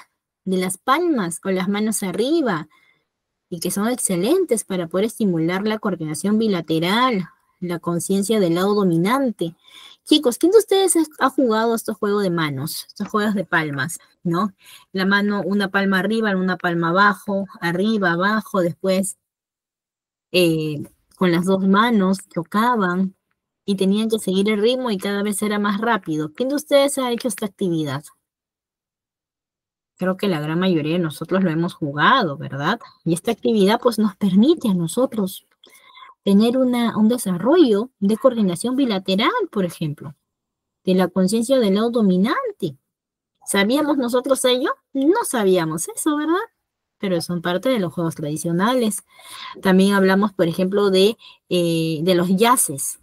A: De las palmas o las manos arriba, y que son excelentes para poder estimular la coordinación bilateral, la conciencia del lado dominante. Chicos, ¿quién de ustedes ha jugado estos juegos de manos, estos juegos de palmas, ¿no? La mano, una palma arriba, una palma abajo, arriba, abajo, después eh, con las dos manos chocaban y tenían que seguir el ritmo y cada vez era más rápido. ¿Quién de ustedes ha hecho esta actividad? Creo que la gran mayoría de nosotros lo hemos jugado, ¿verdad? Y esta actividad pues nos permite a nosotros tener un desarrollo de coordinación bilateral, por ejemplo, de la conciencia del lado dominante. ¿Sabíamos nosotros ello? No sabíamos eso, ¿verdad? Pero son parte de los juegos tradicionales. También hablamos, por ejemplo, de los yaces.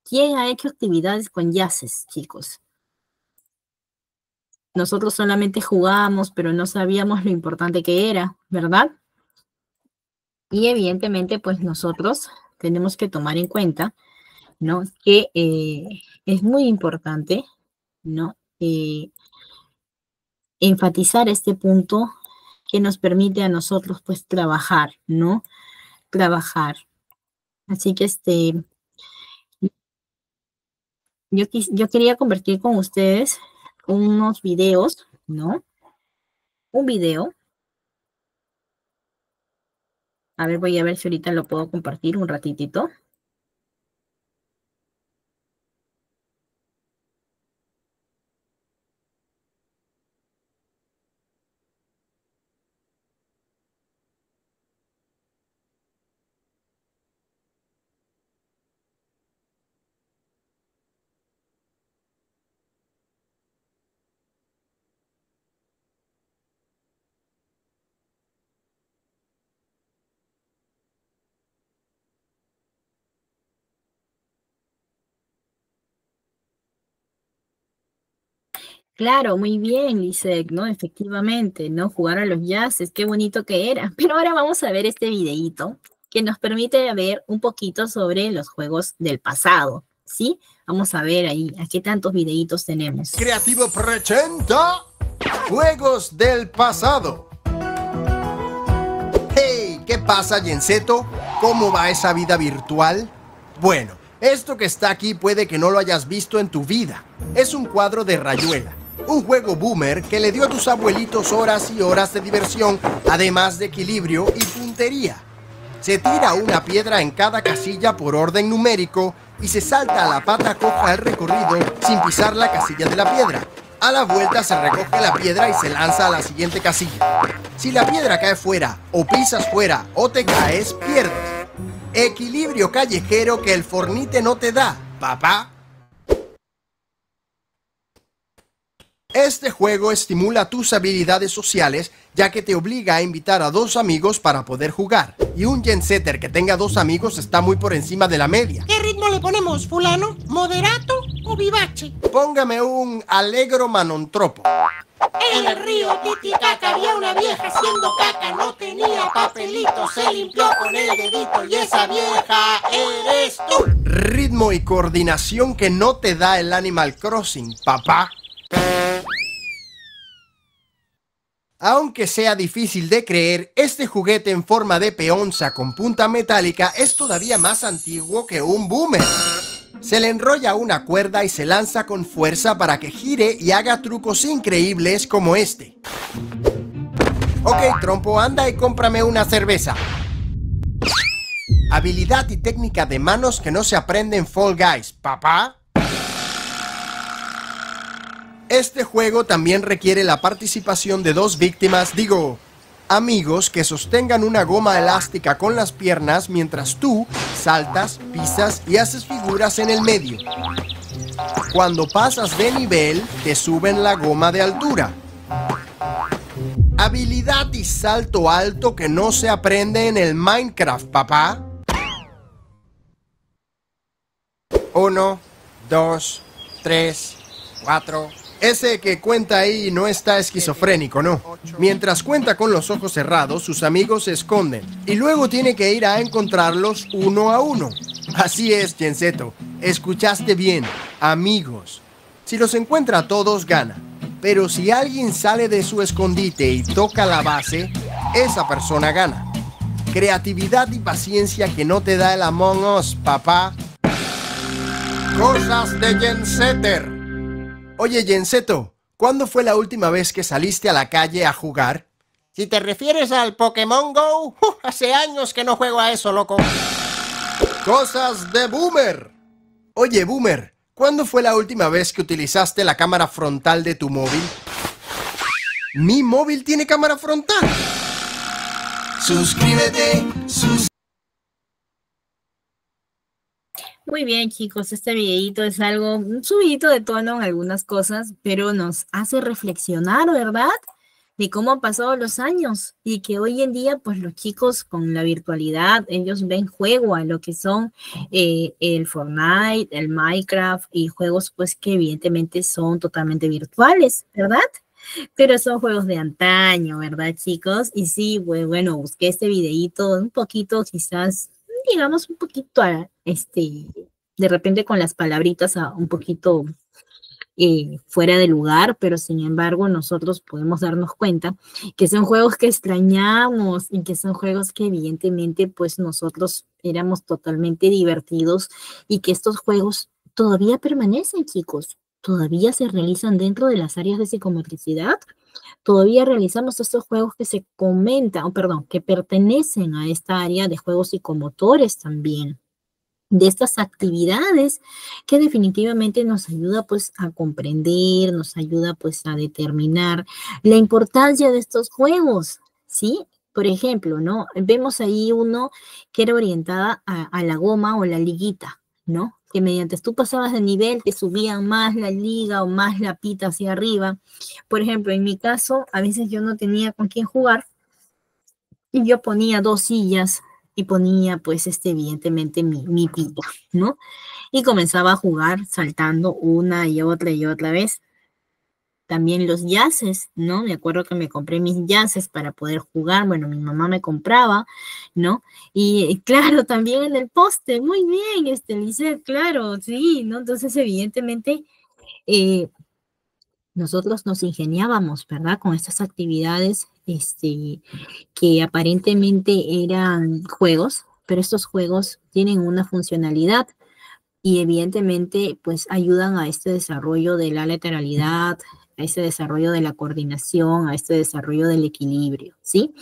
A: ¿Quién ha hecho actividades con yaces, chicos? nosotros solamente jugábamos, pero no sabíamos lo importante que era, ¿verdad? Y evidentemente, pues nosotros tenemos que tomar en cuenta, ¿no? Que es muy importante, ¿no? Enfatizar este punto que nos permite a nosotros, pues, trabajar, ¿no? Trabajar. Así que, yo quería compartir con ustedes unos videos, ¿no? Un video. A ver, voy a ver si ahorita lo puedo compartir un ratitito. Claro, muy bien, Lisette, ¿no? Efectivamente, ¿no? Jugar a los jazzes, qué bonito que era. Pero ahora vamos a ver este videíto que nos permite ver un poquito sobre los juegos del pasado, ¿sí? Vamos a ver ahí, ¿a qué tantos videitos tenemos?
B: Creativo presenta Juegos del pasado. Hey, ¿qué pasa, Genseto? ¿Cómo va esa vida virtual? Bueno, esto que está aquí puede que no lo hayas visto en tu vida. Es un cuadro de Rayuela, un juego boomer que le dio a tus abuelitos horas y horas de diversión, además de equilibrio y puntería. Se tira una piedra en cada casilla por orden numérico y se salta a la pata coja el recorrido sin pisar la casilla de la piedra. A la vuelta se recoge la piedra y se lanza a la siguiente casilla. Si la piedra cae fuera, o pisas fuera, o te caes, pierdes. Equilibrio callejero que el Fornite no te da, papá. Este juego estimula tus habilidades sociales, ya que te obliga a invitar a 2 amigos para poder jugar. Y un gensetter que tenga 2 amigos está muy por encima de la media.
C: ¿Qué ritmo le ponemos, fulano? ¿Moderato o vivace?
B: Póngame un alegro manontropo.
C: En el río Titicaca había una vieja haciendo caca. No tenía papelito, se limpió con el dedito y esa vieja eres tú.
B: Ritmo y coordinación que no te da el Animal Crossing, papá. Aunque sea difícil de creer, este juguete en forma de peonza con punta metálica es todavía más antiguo que un boomer. Se le enrolla una cuerda y se lanza con fuerza para que gire y haga trucos increíbles como este. Ok, trompo, anda y cómprame una cerveza. Habilidad y técnica de manos que no se aprende en Fall Guys, papá. Este juego también requiere la participación de 2 víctimas, amigos que sostengan una goma elástica con las piernas mientras tú saltas, pisas y haces figuras en el medio. Cuando pasas de nivel, te suben la goma de altura. Habilidad y salto alto que no se aprende en el Minecraft, papá. 1, 2, 3, 4... Ese que cuenta ahí no está esquizofrénico, ¿no? Mientras cuenta con los ojos cerrados, sus amigos se esconden y luego tiene que ir a encontrarlos uno a uno. Así es, Genseto. Escuchaste bien, amigos. Si los encuentra a todos, gana. Pero si alguien sale de su escondite y toca la base, esa persona gana. Creatividad y paciencia que no te da el Among Us, papá. Cosas de Gensetter. Oye, Genseto, ¿cuándo fue la última vez que saliste a la calle a jugar?
C: Si te refieres al Pokémon Go, hace años que no juego a eso, loco.
B: Cosas de Boomer. Oye, Boomer, ¿cuándo fue la última vez que utilizaste la cámara frontal de tu móvil? Mi móvil tiene cámara frontal. Suscríbete.
A: Muy bien, chicos, este videito es algo, un subidito de tono en algunas cosas, pero nos hace reflexionar, ¿verdad? De cómo han pasado los años y que hoy en día, pues los chicos con la virtualidad, ellos ven juego a lo que son el Fortnite, el Minecraft y juegos pues que evidentemente son totalmente virtuales, ¿verdad? Pero son juegos de antaño, ¿verdad, chicos? Y sí, pues bueno, busqué este videíto un poquito, quizás, digamos, un poquito, de repente con las palabritas un poquito fuera de lugar, pero sin embargo nosotros podemos darnos cuenta que son juegos que extrañamos y que son juegos que evidentemente pues nosotros éramos totalmente divertidos y que estos juegos todavía permanecen, chicos. Todavía se realizan dentro de las áreas de psicomotricidad. Todavía realizamos estos juegos que se comentan, perdón, que pertenecen a esta área de juegos psicomotores también, de estas actividades que definitivamente nos ayuda pues a comprender, nos ayuda pues a determinar la importancia de estos juegos, ¿sí? Por ejemplo, ¿no? Vemos ahí uno que era orientada a la goma o la liguita, ¿no? Que mediante tú pasabas de nivel te subían más la liga o más la pita hacia arriba. Por ejemplo, en mi caso, a veces yo no tenía con quién jugar y yo ponía 2 sillas y ponía, pues, evidentemente mi pita, ¿no? Y comenzaba a jugar saltando una y otra vez. También los yaces, ¿no? Me acuerdo que me compré mis yaces para poder jugar. Bueno, mi mamá me compraba, ¿no? Y claro, también en el poste, muy bien, Lisset, claro, sí, ¿no? Entonces, evidentemente, nosotros nos ingeniábamos, ¿verdad? Con estas actividades, que aparentemente eran juegos, pero estos juegos tienen una funcionalidad y evidentemente pues ayudan a este desarrollo de la lateralidad, a este desarrollo de la coordinación, a este desarrollo del equilibrio, ¿sí?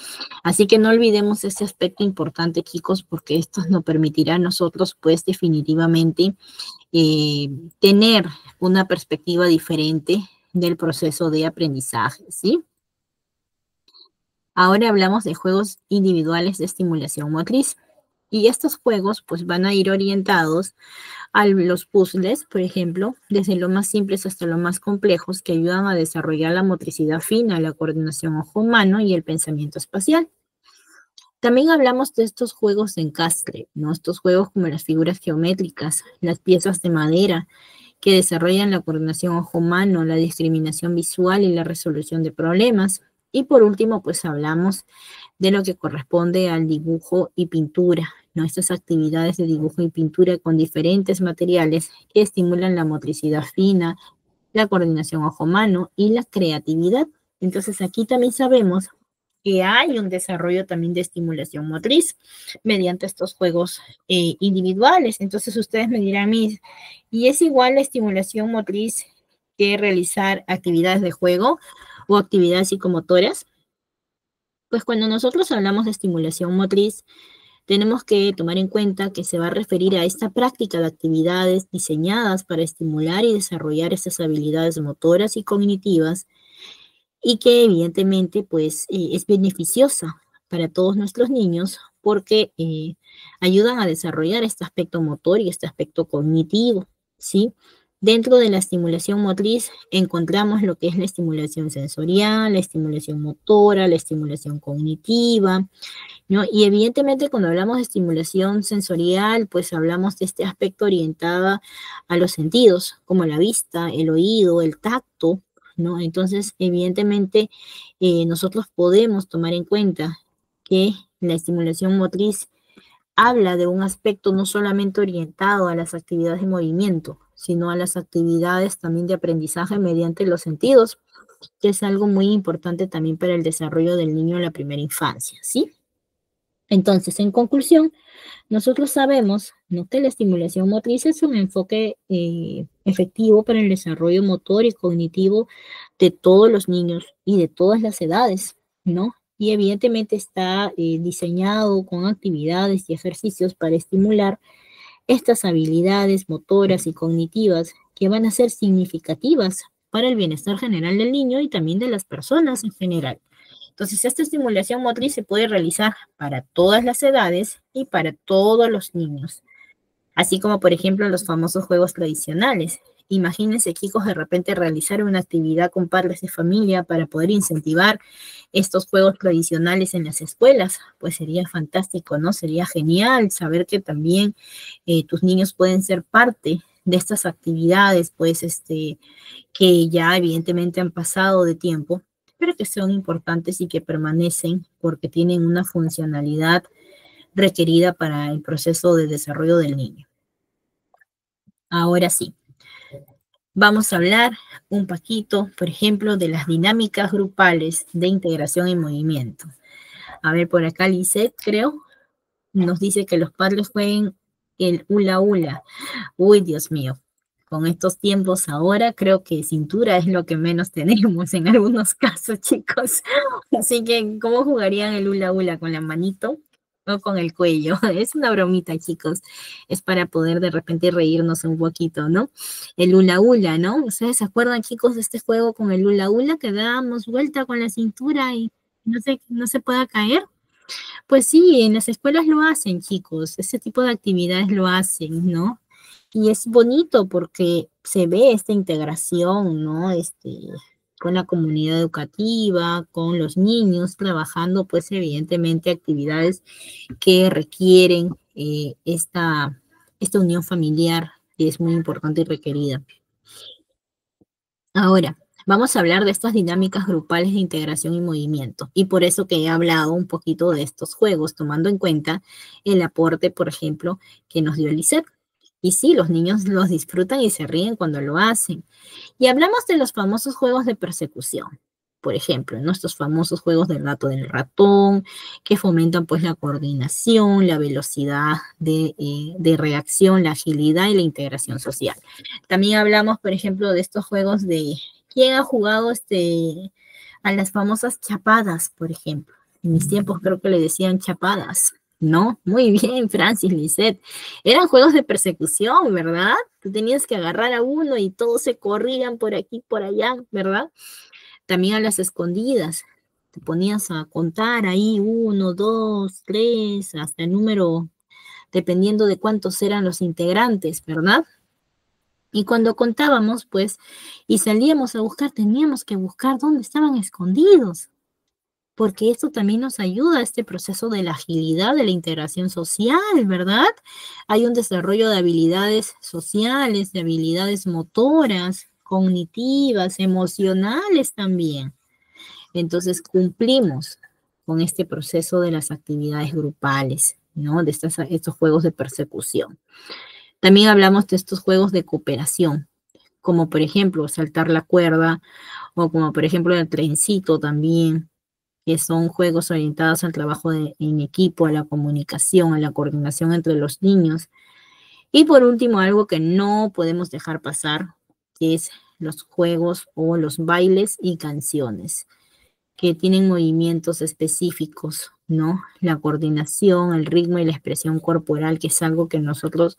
A: Así que no olvidemos ese aspecto importante, chicos, porque esto nos permitirá a nosotros pues definitivamente tener una perspectiva diferente del proceso de aprendizaje, ¿sí? Ahora hablamos de juegos individuales de estimulación motriz. Y estos juegos pues van a ir orientados a los puzzles, por ejemplo, desde lo más simples hasta lo más complejos, que ayudan a desarrollar la motricidad fina, la coordinación ojo-mano y el pensamiento espacial. También hablamos de estos juegos de encastre, ¿no? Estos juegos como las figuras geométricas, las piezas de madera, que desarrollan la coordinación ojo-mano, la discriminación visual y la resolución de problemas. Y por último, pues hablamos de lo que corresponde al dibujo y pintura, ¿no? Estas actividades de dibujo y pintura con diferentes materiales que estimulan la motricidad fina, la coordinación ojo-mano y la creatividad. Entonces aquí también sabemos que hay un desarrollo también de estimulación motriz mediante estos juegos individuales. Entonces ustedes me dirán, ¿y es igual la estimulación motriz que realizar actividades de juego o actividades psicomotoras? Pues cuando nosotros hablamos de estimulación motriz, tenemos que tomar en cuenta que se va a referir a esta práctica de actividades diseñadas para estimular y desarrollar estas habilidades motoras y cognitivas y que evidentemente pues es beneficiosa para todos nuestros niños porque ayudan a desarrollar este aspecto motor y este aspecto cognitivo, ¿sí? Dentro de la estimulación motriz encontramos lo que es la estimulación sensorial, la estimulación motora, la estimulación cognitiva, ¿no? Y evidentemente cuando hablamos de estimulación sensorial, pues hablamos de este aspecto orientado a los sentidos, como la vista, el oído, el tacto, ¿no? Entonces, evidentemente, nosotros podemos tomar en cuenta que la estimulación motriz habla de un aspecto no solamente orientado a las actividades de movimiento, sino a las actividades también de aprendizaje mediante los sentidos, que es algo muy importante también para el desarrollo del niño en la primera infancia, ¿sí? Entonces, en conclusión, nosotros sabemos, ¿no?, que la estimulación motriz es un enfoque efectivo para el desarrollo motor y cognitivo de todos los niños y de todas las edades, ¿no? Y evidentemente está diseñado con actividades y ejercicios para estimular estas habilidades motoras y cognitivas que van a ser significativas para el bienestar general del niño y también de las personas en general. Entonces, esta estimulación motriz se puede realizar para todas las edades y para todos los niños, así como, por ejemplo, los famosos juegos tradicionales. Imagínense, chicos, de repente realizar una actividad con padres de familia para poder incentivar estos juegos tradicionales en las escuelas, pues sería fantástico, ¿no? Sería genial saber que también tus niños pueden ser parte de estas actividades, pues, que ya evidentemente han pasado de tiempo, pero que son importantes y que permanecen porque tienen una funcionalidad requerida para el proceso de desarrollo del niño. Ahora sí, vamos a hablar un poquito, por ejemplo, de las dinámicas grupales de integración y movimiento. A ver, por acá Lisette, creo, nos dice que los padres jueguen el hula hula. Uy, Dios mío, con estos tiempos ahora creo que cintura es lo que menos tenemos en algunos casos, chicos. Así que, ¿cómo jugarían el hula hula? ¿Con la manito o con el cuello? Es una bromita, chicos. Es para poder de repente reírnos un poquito, ¿no? El hula hula, ¿no? ¿Ustedes se acuerdan, chicos, de este juego con el hula hula que dábamos vuelta con la cintura y no se pueda caer? Pues sí, en las escuelas lo hacen, chicos, ese tipo de actividades lo hacen, ¿no? Y es bonito porque se ve esta integración, ¿no? Con la comunidad educativa, con los niños, trabajando, pues evidentemente actividades que requieren esta unión familiar, que es muy importante y requerida. Ahora, vamos a hablar de estas dinámicas grupales de integración y movimiento. Y por eso que he hablado un poquito de estos juegos, tomando en cuenta el aporte, por ejemplo, que nos dio Lisette. Y sí, los niños los disfrutan y se ríen cuando lo hacen. Y hablamos de los famosos juegos de persecución. Por ejemplo, nuestros famosos juegos del gato del ratón, que fomentan pues la coordinación, la velocidad de reacción, la agilidad y la integración social. También hablamos, por ejemplo, de estos juegos de quién ha jugado a las famosas chapadas, por ejemplo. En mis tiempos creo que le decían chapadas. No, muy bien, Francis, Lisette. Eran juegos de persecución, ¿verdad? Tú tenías que agarrar a uno y todos se corrían por aquí, por allá, ¿verdad? También a las escondidas. Te ponías a contar ahí 1, 2, 3, hasta el número, dependiendo de cuántos eran los integrantes, ¿verdad? Y cuando contábamos, pues, y salíamos a buscar, teníamos que buscar dónde estaban escondidos, porque esto también nos ayuda a este proceso de la agilidad, de la integración social, ¿verdad? Hay un desarrollo de habilidades sociales, de habilidades motoras, cognitivas, emocionales también. Entonces cumplimos con este proceso de las actividades grupales, ¿no? De estos juegos de persecución. También hablamos de estos juegos de cooperación, como por ejemplo saltar la cuerda, o como por ejemplo el trencito también, que son juegos orientados al trabajo en equipo, a la comunicación, a la coordinación entre los niños. Y por último, algo que no podemos dejar pasar, que es los juegos o los bailes y canciones, que tienen movimientos específicos, ¿no? La coordinación, el ritmo y la expresión corporal, que es algo que nosotros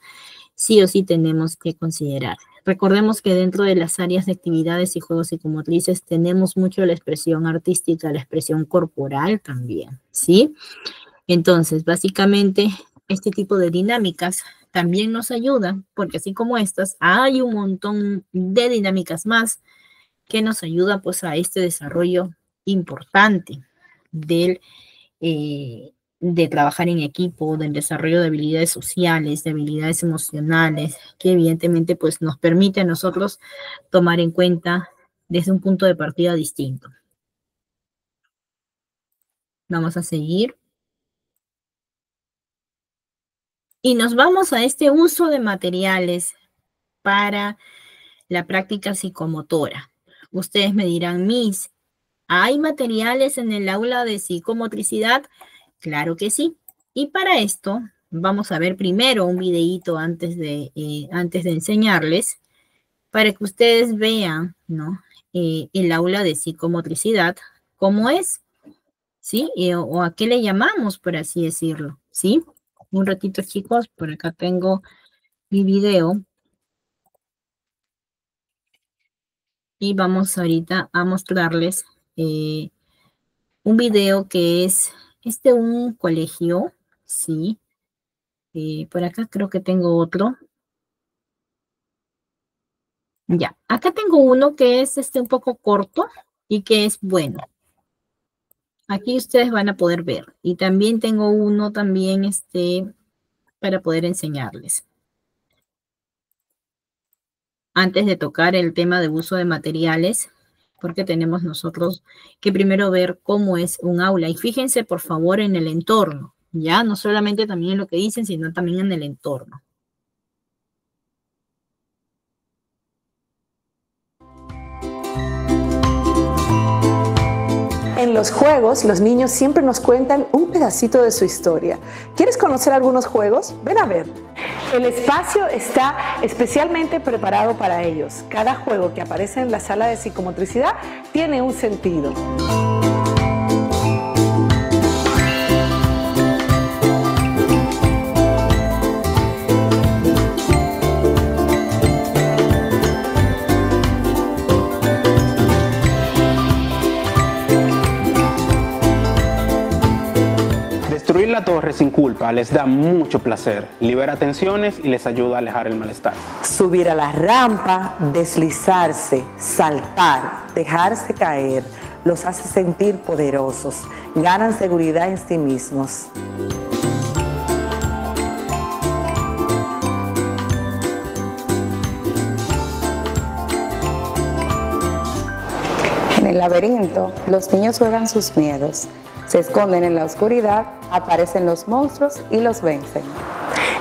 A: sí o sí tenemos que considerar. Recordemos que dentro de las áreas de actividades y juegos psicomotrices tenemos mucho la expresión artística, la expresión corporal también, ¿sí? Entonces, básicamente, este tipo de dinámicas también nos ayudan, porque así como estas, hay un montón de dinámicas más que nos ayudan pues a este desarrollo importante del de trabajar en equipo, del desarrollo de habilidades sociales, de habilidades emocionales, que evidentemente pues nos permite a nosotros tomar en cuenta desde un punto de partida distinto. Vamos a seguir. Y nos vamos a este uso de materiales para la práctica psicomotora. Ustedes me dirán, Miss, ¿hay materiales en el aula de psicomotricidad? Claro que sí. Y para esto vamos a ver primero un videíto antes de enseñarles para que ustedes vean, ¿no? El aula de psicomotricidad, cómo es, ¿sí? O a qué le llamamos, por así decirlo, ¿sí? Un ratito, chicos, por acá tengo mi video. Y vamos ahorita a mostrarles un video que es un colegio, ¿sí? Por acá creo que tengo otro. Ya, acá tengo uno que es un poco corto y que es bueno. Aquí ustedes van a poder ver. Y también tengo uno también para poder enseñarles. antes de tocar el tema de uso de materiales, porque tenemos nosotros que primero ver cómo es un aula. Y fíjense, por favor, en el entorno, ¿ya? No solamente también en lo que dicen, sino también en el entorno.
D: En los juegos, los niños siempre nos cuentan un pedacito de su historia. ¿Quieres conocer algunos juegos? Ven a ver. El espacio está especialmente preparado para ellos. Cada juego que aparece en la sala de psicomotricidad tiene un sentido.
E: Destruir la torre sin culpa les da mucho placer, libera tensiones y les ayuda a alejar el malestar.
D: Subir a la rampa, deslizarse, saltar, dejarse caer, los hace sentir poderosos, ganan seguridad en sí mismos.
F: En el laberinto, los niños juegan sus miedos. Se esconden en la oscuridad, aparecen los monstruos y los vencen.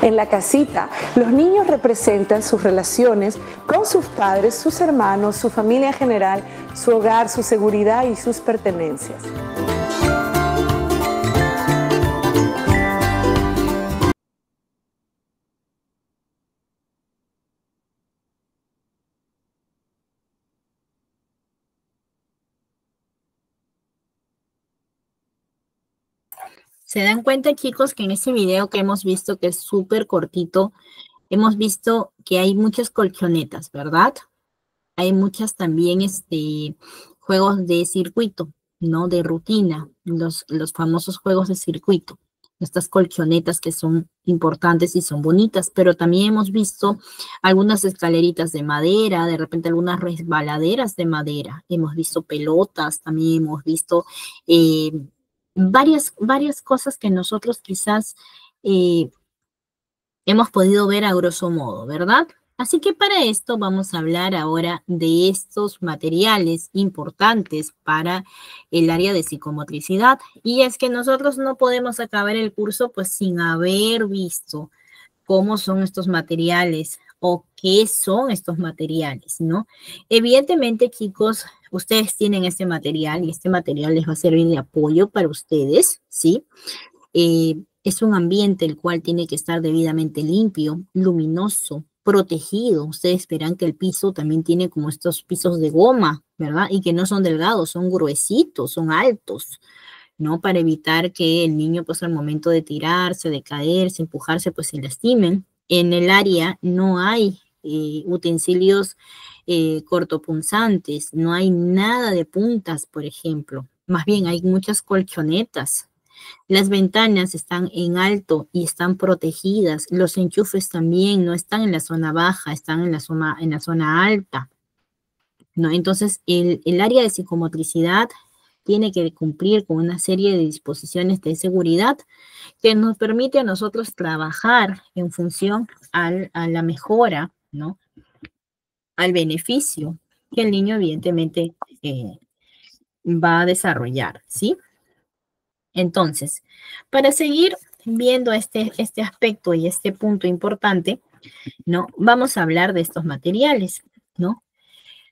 D: En la casita, los niños representan sus relaciones con sus padres, sus hermanos, su familia en general, su hogar, su seguridad y sus pertenencias.
A: Se dan cuenta, chicos, que en este video que hemos visto, que es súper cortito, hemos visto que hay muchas colchonetas, ¿verdad? Hay muchas también juegos de circuito, ¿no? De rutina, los famosos juegos de circuito. Estas colchonetas que son importantes y son bonitas, pero también hemos visto algunas escaleritas de madera, de repente algunas resbaladeras de madera. Hemos visto pelotas, también hemos visto varias cosas que nosotros quizás hemos podido ver a grosso modo, ¿verdad? Así que para esto vamos a hablar ahora de estos materiales importantes para el área de psicomotricidad. Y es que nosotros no podemos acabar el curso pues sin haber visto cómo son estos materiales o qué son estos materiales, ¿no? Evidentemente, chicos, ustedes tienen este material y este material les va a servir de apoyo para ustedes, ¿sí? Es un ambiente el cual tiene que estar debidamente limpio, luminoso, protegido. Ustedes verán que el piso también tiene como estos pisos de goma, ¿verdad? Y que no son delgados, son gruesitos, son altos, ¿no? Para evitar que el niño, pues al momento de tirarse, de caerse, empujarse, pues se lastimen. En el área no hay utensilios cortopunzantes, no hay nada de puntas, por ejemplo. Más bien hay muchas colchonetas. Las ventanas están en alto y están protegidas. Los enchufes también no están en la zona baja, están en la zona alta, ¿no? Entonces, el área de psicomotricidad tiene que cumplir con una serie de disposiciones de seguridad que nos permite a nosotros trabajar en función a la mejora, ¿no? Al beneficio que el niño evidentemente va a desarrollar, ¿sí? Entonces, para seguir viendo este aspecto y este punto importante, ¿no? Vamos a hablar de estos materiales, ¿no?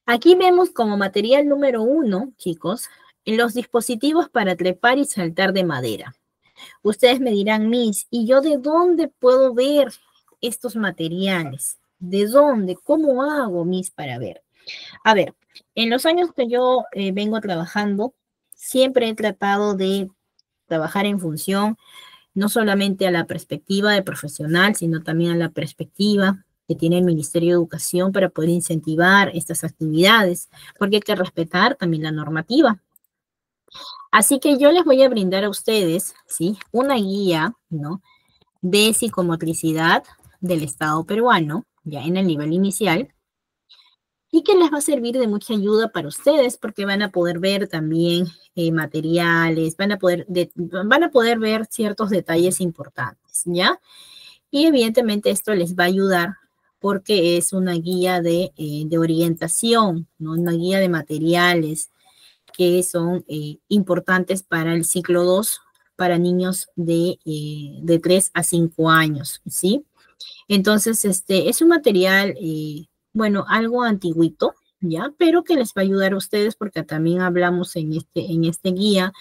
A: Aquí vemos como material número 1, chicos, los dispositivos para trepar y saltar de madera. Ustedes me dirán, Miss, ¿y yo de dónde puedo ver estos materiales? ¿De dónde? ¿Cómo hago, Miss, para ver? A ver, en los años que yo vengo trabajando, siempre he tratado de trabajar en función no solamente a la perspectiva de profesional, sino también a la perspectiva que tiene el Ministerio de Educación para poder incentivar estas actividades, porque hay que respetar también la normativa. Así que yo les voy a brindar a ustedes, ¿sí? Una guía, ¿no? De psicomotricidad del Estado peruano, ya en el nivel inicial, y que les va a servir de mucha ayuda para ustedes porque van a poder ver también materiales, van a poder ver ciertos detalles importantes, ¿ya? Y evidentemente esto les va a ayudar porque es una guía de orientación, ¿no? Una guía de materiales que son importantes para el ciclo 2 para niños de 3 a 5 años, ¿sí? Entonces, es un material, bueno, algo antiguito, ¿ya? Pero que les va a ayudar a ustedes porque también hablamos en este guía.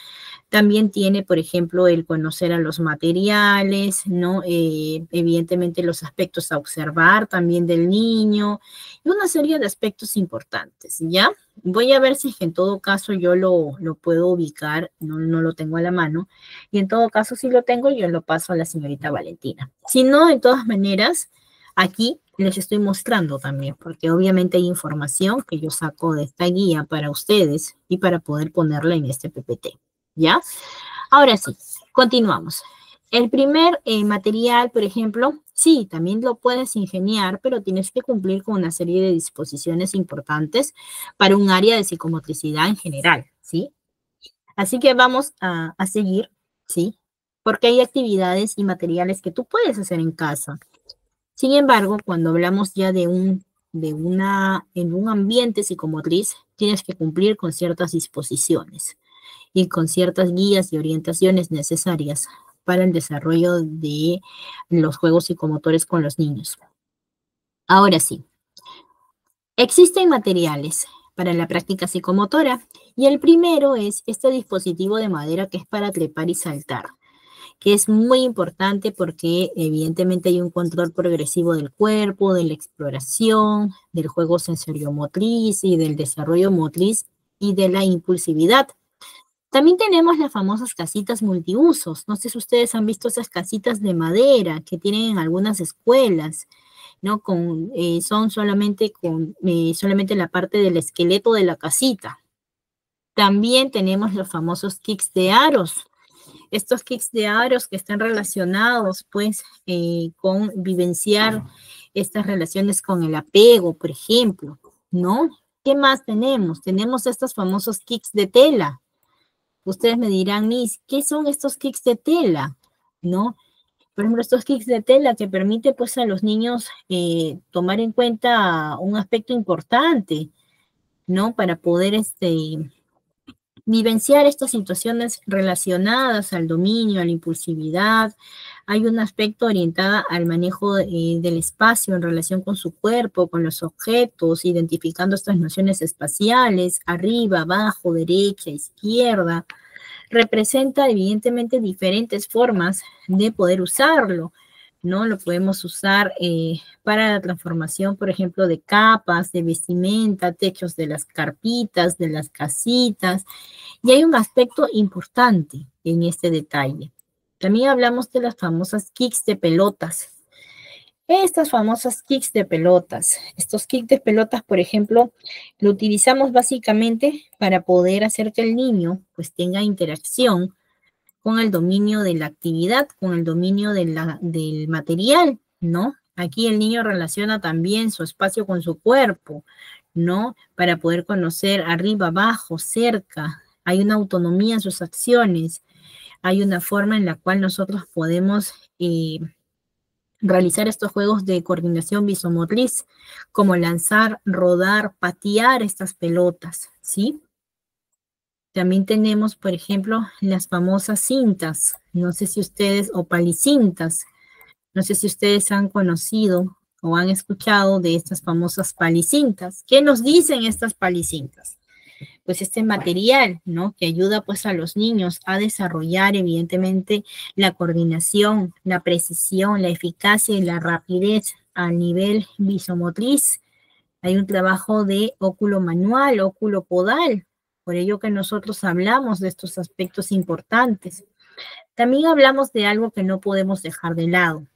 A: También tiene, por ejemplo, el conocer a los materiales, ¿no? Evidentemente los aspectos a observar también del niño y una serie de aspectos importantes, ¿ya? Voy a ver si en todo caso yo lo puedo ubicar, no lo tengo a la mano, y en todo caso si lo tengo yo lo paso a la señorita Valentina. Si no, de todas maneras, aquí les estoy mostrando también, porque obviamente hay información que yo saco de esta guía para ustedes y para poder ponerla en este PPT. ¿Ya? Ahora sí, continuamos. El primer material, por ejemplo, sí, también lo puedes ingeniar, pero tienes que cumplir con una serie de disposiciones importantes para un área de psicomotricidad en general, ¿sí? Así que vamos a seguir, ¿sí? Porque hay actividades y materiales que tú puedes hacer en casa. Sin embargo, cuando hablamos ya en un ambiente psicomotriz, tienes que cumplir con ciertas disposiciones y con ciertas guías y orientaciones necesarias para el desarrollo de los juegos psicomotores con los niños. Ahora sí, existen materiales para la práctica psicomotora y el primero es este dispositivo de madera que es para trepar y saltar, que es muy importante porque evidentemente hay un control progresivo del cuerpo, de la exploración, del juego sensoriomotriz y del desarrollo motriz y de la impulsividad. También tenemos las famosas casitas multiusos. No sé si ustedes han visto esas casitas de madera que tienen en algunas escuelas, ¿no? Son solamente la parte del esqueleto de la casita. También tenemos los famosos kits de aros. Estos kits de aros que están relacionados, pues, con vivenciar estas relaciones con el apego, por ejemplo, ¿no? ¿Qué más tenemos? Tenemos estos famosos kits de tela. Ustedes me dirán, Miss, ¿qué son estos kits de tela? ¿No? Por ejemplo, estos kits de tela que permite pues a los niños tomar en cuenta un aspecto importante, ¿no? Para poder vivenciar estas situaciones relacionadas al dominio, a la impulsividad. Hay un aspecto orientado al manejo del espacio en relación con su cuerpo, con los objetos, identificando estas nociones espaciales, arriba, abajo, derecha, izquierda. Representa evidentemente diferentes formas de poder usarlo, ¿no? Lo podemos usar para la transformación, por ejemplo, de capas, de vestimenta, techos de las carpitas, de las casitas. Y hay un aspecto importante en este detalle. También hablamos de las famosas kicks de pelotas. Estas famosas kicks de pelotas. Estos kicks de pelotas, por ejemplo, lo utilizamos básicamente para poder hacer que el niño pues tenga interacción con el dominio de la actividad, con el dominio del material, ¿no? Aquí el niño relaciona también su espacio con su cuerpo, ¿no? Para poder conocer arriba, abajo, cerca. Hay una autonomía en sus acciones. Hay una forma en la cual nosotros podemos realizar estos juegos de coordinación visomotriz, como lanzar, rodar, patear estas pelotas, ¿sí? También tenemos, por ejemplo, las famosas cintas, no sé si ustedes, o palicintas, no sé si ustedes han conocido o han escuchado de estas famosas palicintas. ¿Qué nos dicen estas palicintas? Pues este material, ¿no? Que ayuda pues a los niños a desarrollar evidentemente la coordinación, la precisión, la eficacia y la rapidez a nivel visomotriz. Hay un trabajo de óculo manual, óculo podal, por ello que nosotros hablamos de estos aspectos importantes. También hablamos de algo que no podemos dejar de lado,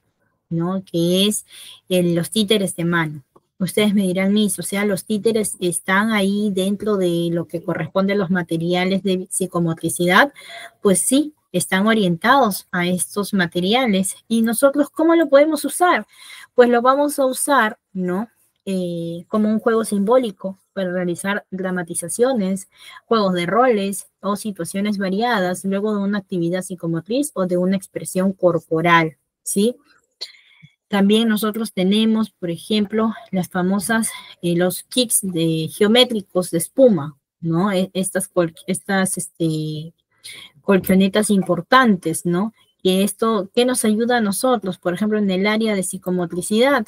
A: ¿no? Que es los títeres de mano. Ustedes me dirán, Miss, o sea, los títeres están ahí dentro de lo que corresponde a los materiales de psicomotricidad. Pues sí, están orientados a estos materiales. ¿Y nosotros cómo lo podemos usar? Pues lo vamos a usar, ¿no? Como un juego simbólico para realizar dramatizaciones, juegos de roles o situaciones variadas luego de una actividad psicomotriz o de una expresión corporal, ¿sí? También nosotros tenemos, por ejemplo, las famosas, los kits geométricos de espuma, ¿no? Estas colchonetas importantes, ¿no? Que esto, ¿qué nos ayuda a nosotros? Por ejemplo, en el área de psicomotricidad,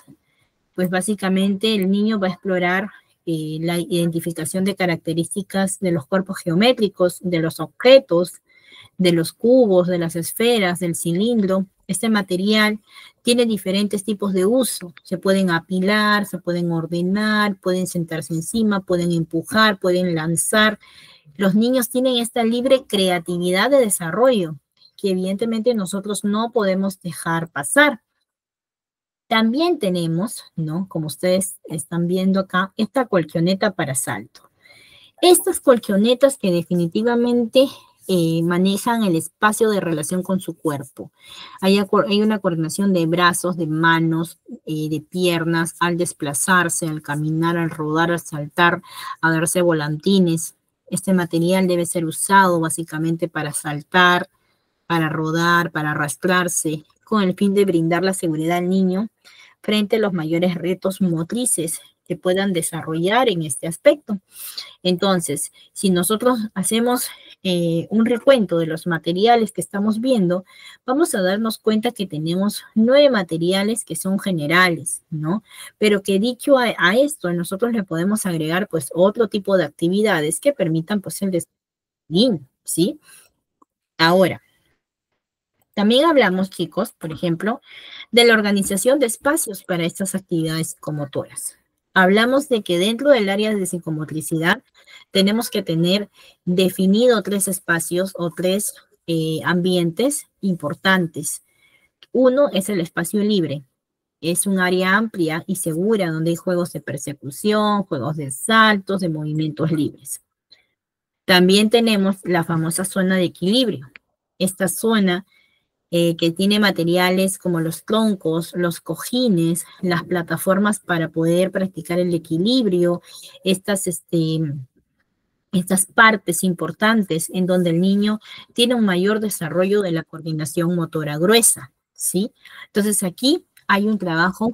A: pues básicamente el niño va a explorar la identificación de características de los cuerpos geométricos, de los objetos, de los cubos, de las esferas, del cilindro. Este material tiene diferentes tipos de uso. Se pueden apilar, se pueden ordenar, pueden sentarse encima, pueden empujar, pueden lanzar. Los niños tienen esta libre creatividad de desarrollo que evidentemente nosotros no podemos dejar pasar. También tenemos, ¿no? Como ustedes están viendo acá, esta colchoneta para salto. Estas colchonetas que definitivamente manejan el espacio de relación con su cuerpo. Hay una coordinación de brazos, de manos, de piernas, al desplazarse, al caminar, al rodar, al saltar, a darse volantines. Este material debe ser usado básicamente para saltar, para rodar, para arrastrarse, con el fin de brindar la seguridad al niño frente a los mayores retos motrices que puedan desarrollar en este aspecto. Entonces, si nosotros hacemos un recuento de los materiales que estamos viendo, vamos a darnos cuenta que tenemos 9 materiales que son generales, ¿no? Pero que dicho a esto, nosotros le podemos agregar pues otro tipo de actividades que permitan pues el desarrollo, ¿sí? Ahora, también hablamos, chicos, por ejemplo, de la organización de espacios para estas actividades psicomotoras. Hablamos de que dentro del área de psicomotricidad tenemos que tener definido 3 espacios o 3 ambientes importantes. Uno es el espacio libre. Es un área amplia y segura donde hay juegos de persecución, juegos de saltos, de movimientos libres. También tenemos la famosa zona de equilibrio. Esta zona que tiene materiales como los troncos, los cojines, las plataformas para poder practicar el equilibrio, estas partes importantes en donde el niño tiene un mayor desarrollo de la coordinación motora gruesa, ¿sí? Entonces aquí hay un trabajo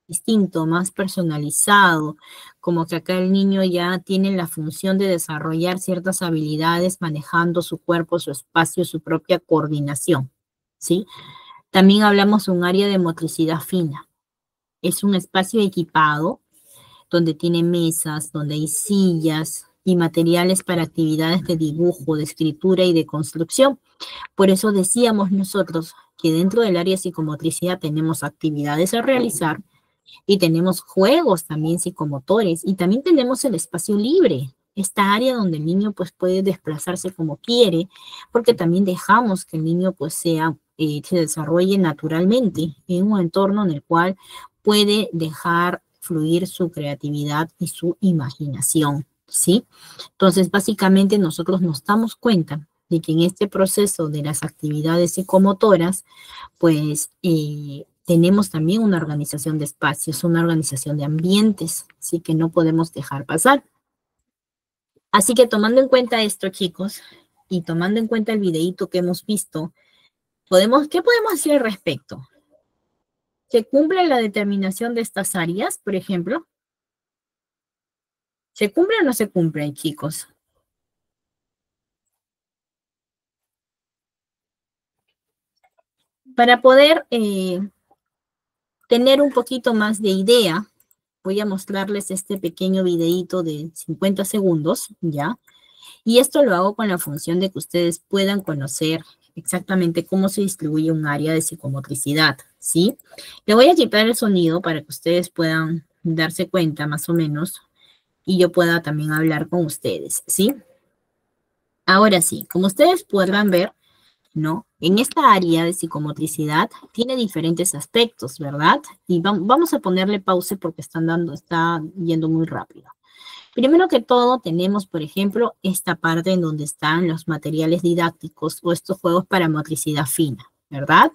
A: distinto, más personalizado, como que acá el niño ya tiene la función de desarrollar ciertas habilidades manejando su cuerpo, su espacio, su propia coordinación, ¿sí? También hablamos de un área de motricidad fina. Es un espacio equipado donde tiene mesas, donde hay sillas y materiales para actividades de dibujo, de escritura y de construcción. Por eso decíamos nosotros que dentro del área de psicomotricidad tenemos actividades a realizar y tenemos juegos también psicomotores y también tenemos el espacio libre, esta área donde el niño pues puede desplazarse como quiere, porque también dejamos que el niño pues se desarrolle naturalmente en un entorno en el cual puede dejar fluir su creatividad y su imaginación, ¿sí? Entonces, básicamente nosotros nos damos cuenta de que en este proceso de las actividades psicomotoras, pues tenemos también una organización de espacios, una organización de ambientes, ¿sí? Que no podemos dejar pasar. Así que tomando en cuenta esto, chicos, y tomando en cuenta el videíto que hemos visto, ¿qué podemos hacer al respecto? ¿Se cumple la determinación de estas áreas, por ejemplo? ¿Se cumple o no se cumple, chicos? Para poder tener un poquito más de idea, voy a mostrarles este pequeño videíto de 50 segundos, ¿ya? Y esto lo hago con la función de que ustedes puedan conocer exactamente cómo se distribuye un área de psicomotricidad, ¿sí? Le voy a quitar el sonido para que ustedes puedan darse cuenta más o menos y yo pueda también hablar con ustedes, ¿sí? Ahora sí, como ustedes podrán ver, ¿no? En esta área de psicomotricidad tiene diferentes aspectos, ¿verdad? Y vamos a ponerle pausa porque está yendo muy rápido. Primero que todo, tenemos, por ejemplo, esta parte en donde están los materiales didácticos o estos juegos para motricidad fina, ¿verdad?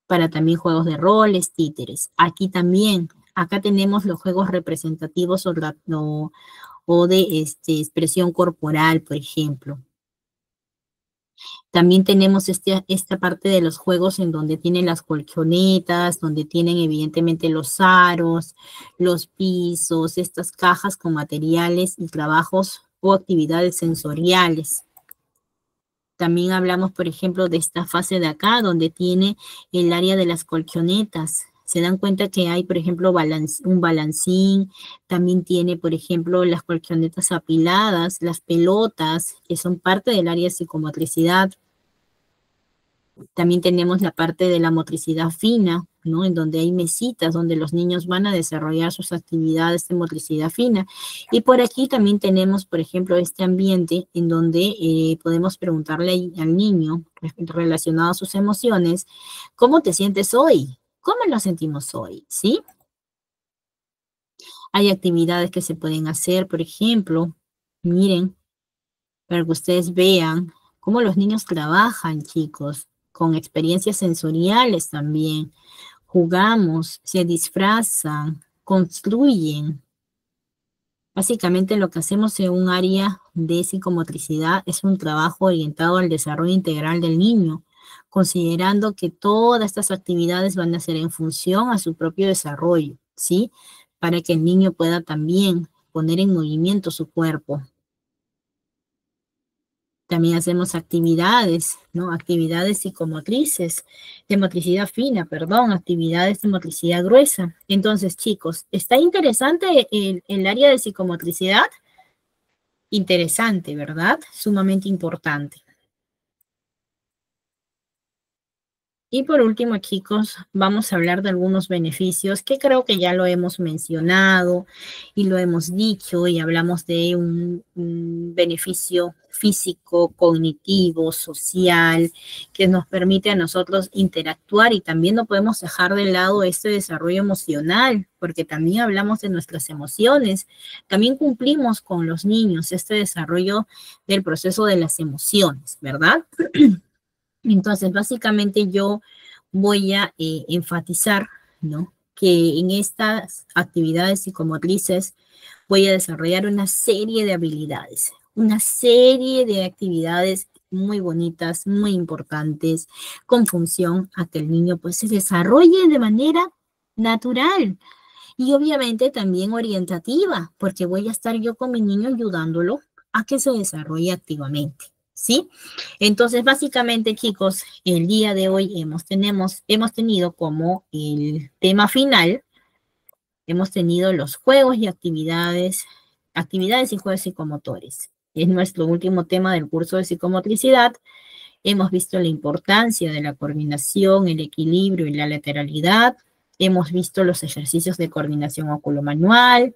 A: Para también juegos de roles, títeres. Aquí también, acá tenemos los juegos representativos o de expresión corporal, por ejemplo. También tenemos esta parte de los juegos en donde tienen las colchonetas, donde tienen evidentemente los aros, los pisos, estas cajas con materiales y trabajos o actividades sensoriales. También hablamos, por ejemplo, de esta fase de acá, donde tiene el área de las colchonetas. Se dan cuenta que hay, por ejemplo, un balancín, también tiene, por ejemplo, las colchonetas apiladas, las pelotas, que son parte del área de psicomotricidad. También tenemos la parte de la motricidad fina, ¿no? En donde hay mesitas donde los niños van a desarrollar sus actividades de motricidad fina. Y por aquí también tenemos, por ejemplo, este ambiente en donde podemos preguntarle al niño, relacionado a sus emociones, ¿cómo te sientes hoy? ¿Cómo nos sentimos hoy? ¿Sí? Hay actividades que se pueden hacer, por ejemplo, miren, para que ustedes vean cómo los niños trabajan, chicos, con experiencias sensoriales también. Jugamos, se disfrazan, construyen. Básicamente lo que hacemos en un área de psicomotricidad es un trabajo orientado al desarrollo integral del niño, considerando que todas estas actividades van a ser en función a su propio desarrollo, ¿sí? Para que el niño pueda también poner en movimiento su cuerpo. También hacemos actividades, ¿no? Actividades psicomotrices, de motricidad fina, perdón, actividades de motricidad gruesa. Entonces, chicos, ¿está interesante el área de psicomotricidad? Interesante, ¿verdad? Sumamente importante. Y por último, chicos, vamos a hablar de algunos beneficios que creo que ya lo hemos mencionado y lo hemos dicho y hablamos de un beneficio físico, cognitivo, social, que nos permite a nosotros interactuar y también no podemos dejar de lado este desarrollo emocional, porque también hablamos de nuestras emociones. También cumplimos con los niños este desarrollo del proceso de las emociones, ¿verdad? Entonces, básicamente yo voy a enfatizar, ¿no? Que en estas actividades psicomotrices voy a desarrollar una serie de habilidades, una serie de actividades muy bonitas, muy importantes, con función a que el niño pues se desarrolle de manera natural y obviamente también orientativa, porque voy a estar yo con mi niño ayudándolo a que se desarrolle activamente. ¿Sí? Entonces, básicamente, chicos, el día de hoy hemos tenido como el tema final, hemos tenido los juegos y actividades y juegos psicomotores. Es nuestro último tema del curso de psicomotricidad. Hemos visto la importancia de la coordinación, el equilibrio y la lateralidad. Hemos visto los ejercicios de coordinación oculomanual.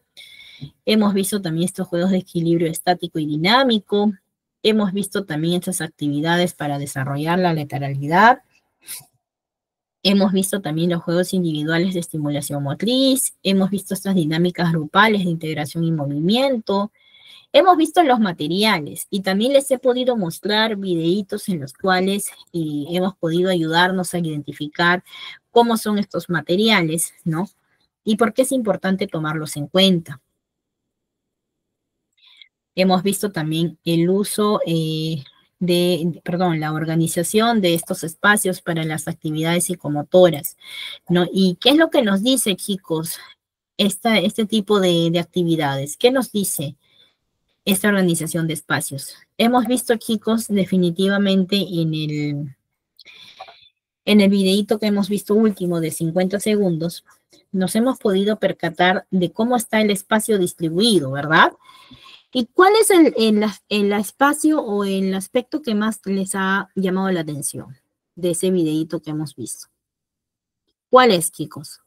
A: Hemos visto también estos juegos de equilibrio estático y dinámico. Hemos visto también estas actividades para desarrollar la lateralidad. Hemos visto también los juegos individuales de estimulación motriz. Hemos visto estas dinámicas grupales de integración y movimiento. Hemos visto los materiales y también les he podido mostrar videitos en los cuales hemos podido ayudarnos a identificar cómo son estos materiales, ¿no? Y por qué es importante tomarlos en cuenta. Hemos visto también el uso la organización de estos espacios para las actividades psicomotoras, ¿no? ¿Y qué es lo que nos dice, chicos, este tipo de actividades? ¿Qué nos dice esta organización de espacios? Hemos visto, chicos, definitivamente en el videíto que hemos visto último de 50 segundos, nos hemos podido percatar de cómo está el espacio distribuido, ¿verdad? ¿Y cuál es el espacio o el aspecto que más les ha llamado la atención de ese videíto que hemos visto? ¿Cuál es, chicos?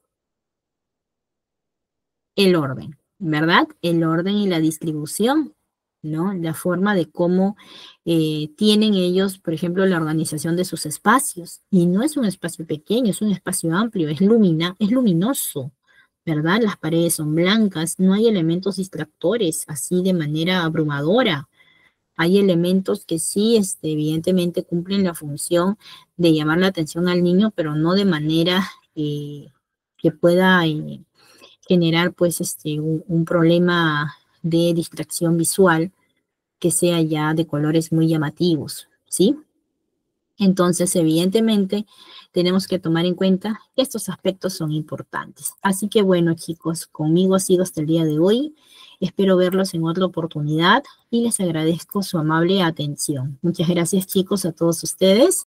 A: El orden, ¿verdad? El orden y la distribución, ¿no? La forma de cómo tienen ellos, por ejemplo, la organización de sus espacios. Y no es un espacio pequeño, es un espacio amplio, es luminoso, ¿verdad? Las paredes son blancas, no hay elementos distractores así de manera abrumadora. Hay elementos que sí, evidentemente cumplen la función de llamar la atención al niño, pero no de manera que pueda generar, pues, un problema de distracción visual que sea ya de colores muy llamativos, ¿sí? Entonces, evidentemente, tenemos que tomar en cuenta que estos aspectos son importantes. Así que bueno, chicos, conmigo ha sido hasta el día de hoy. Espero verlos en otra oportunidad y les agradezco su amable atención. Muchas gracias, chicos, a todos ustedes.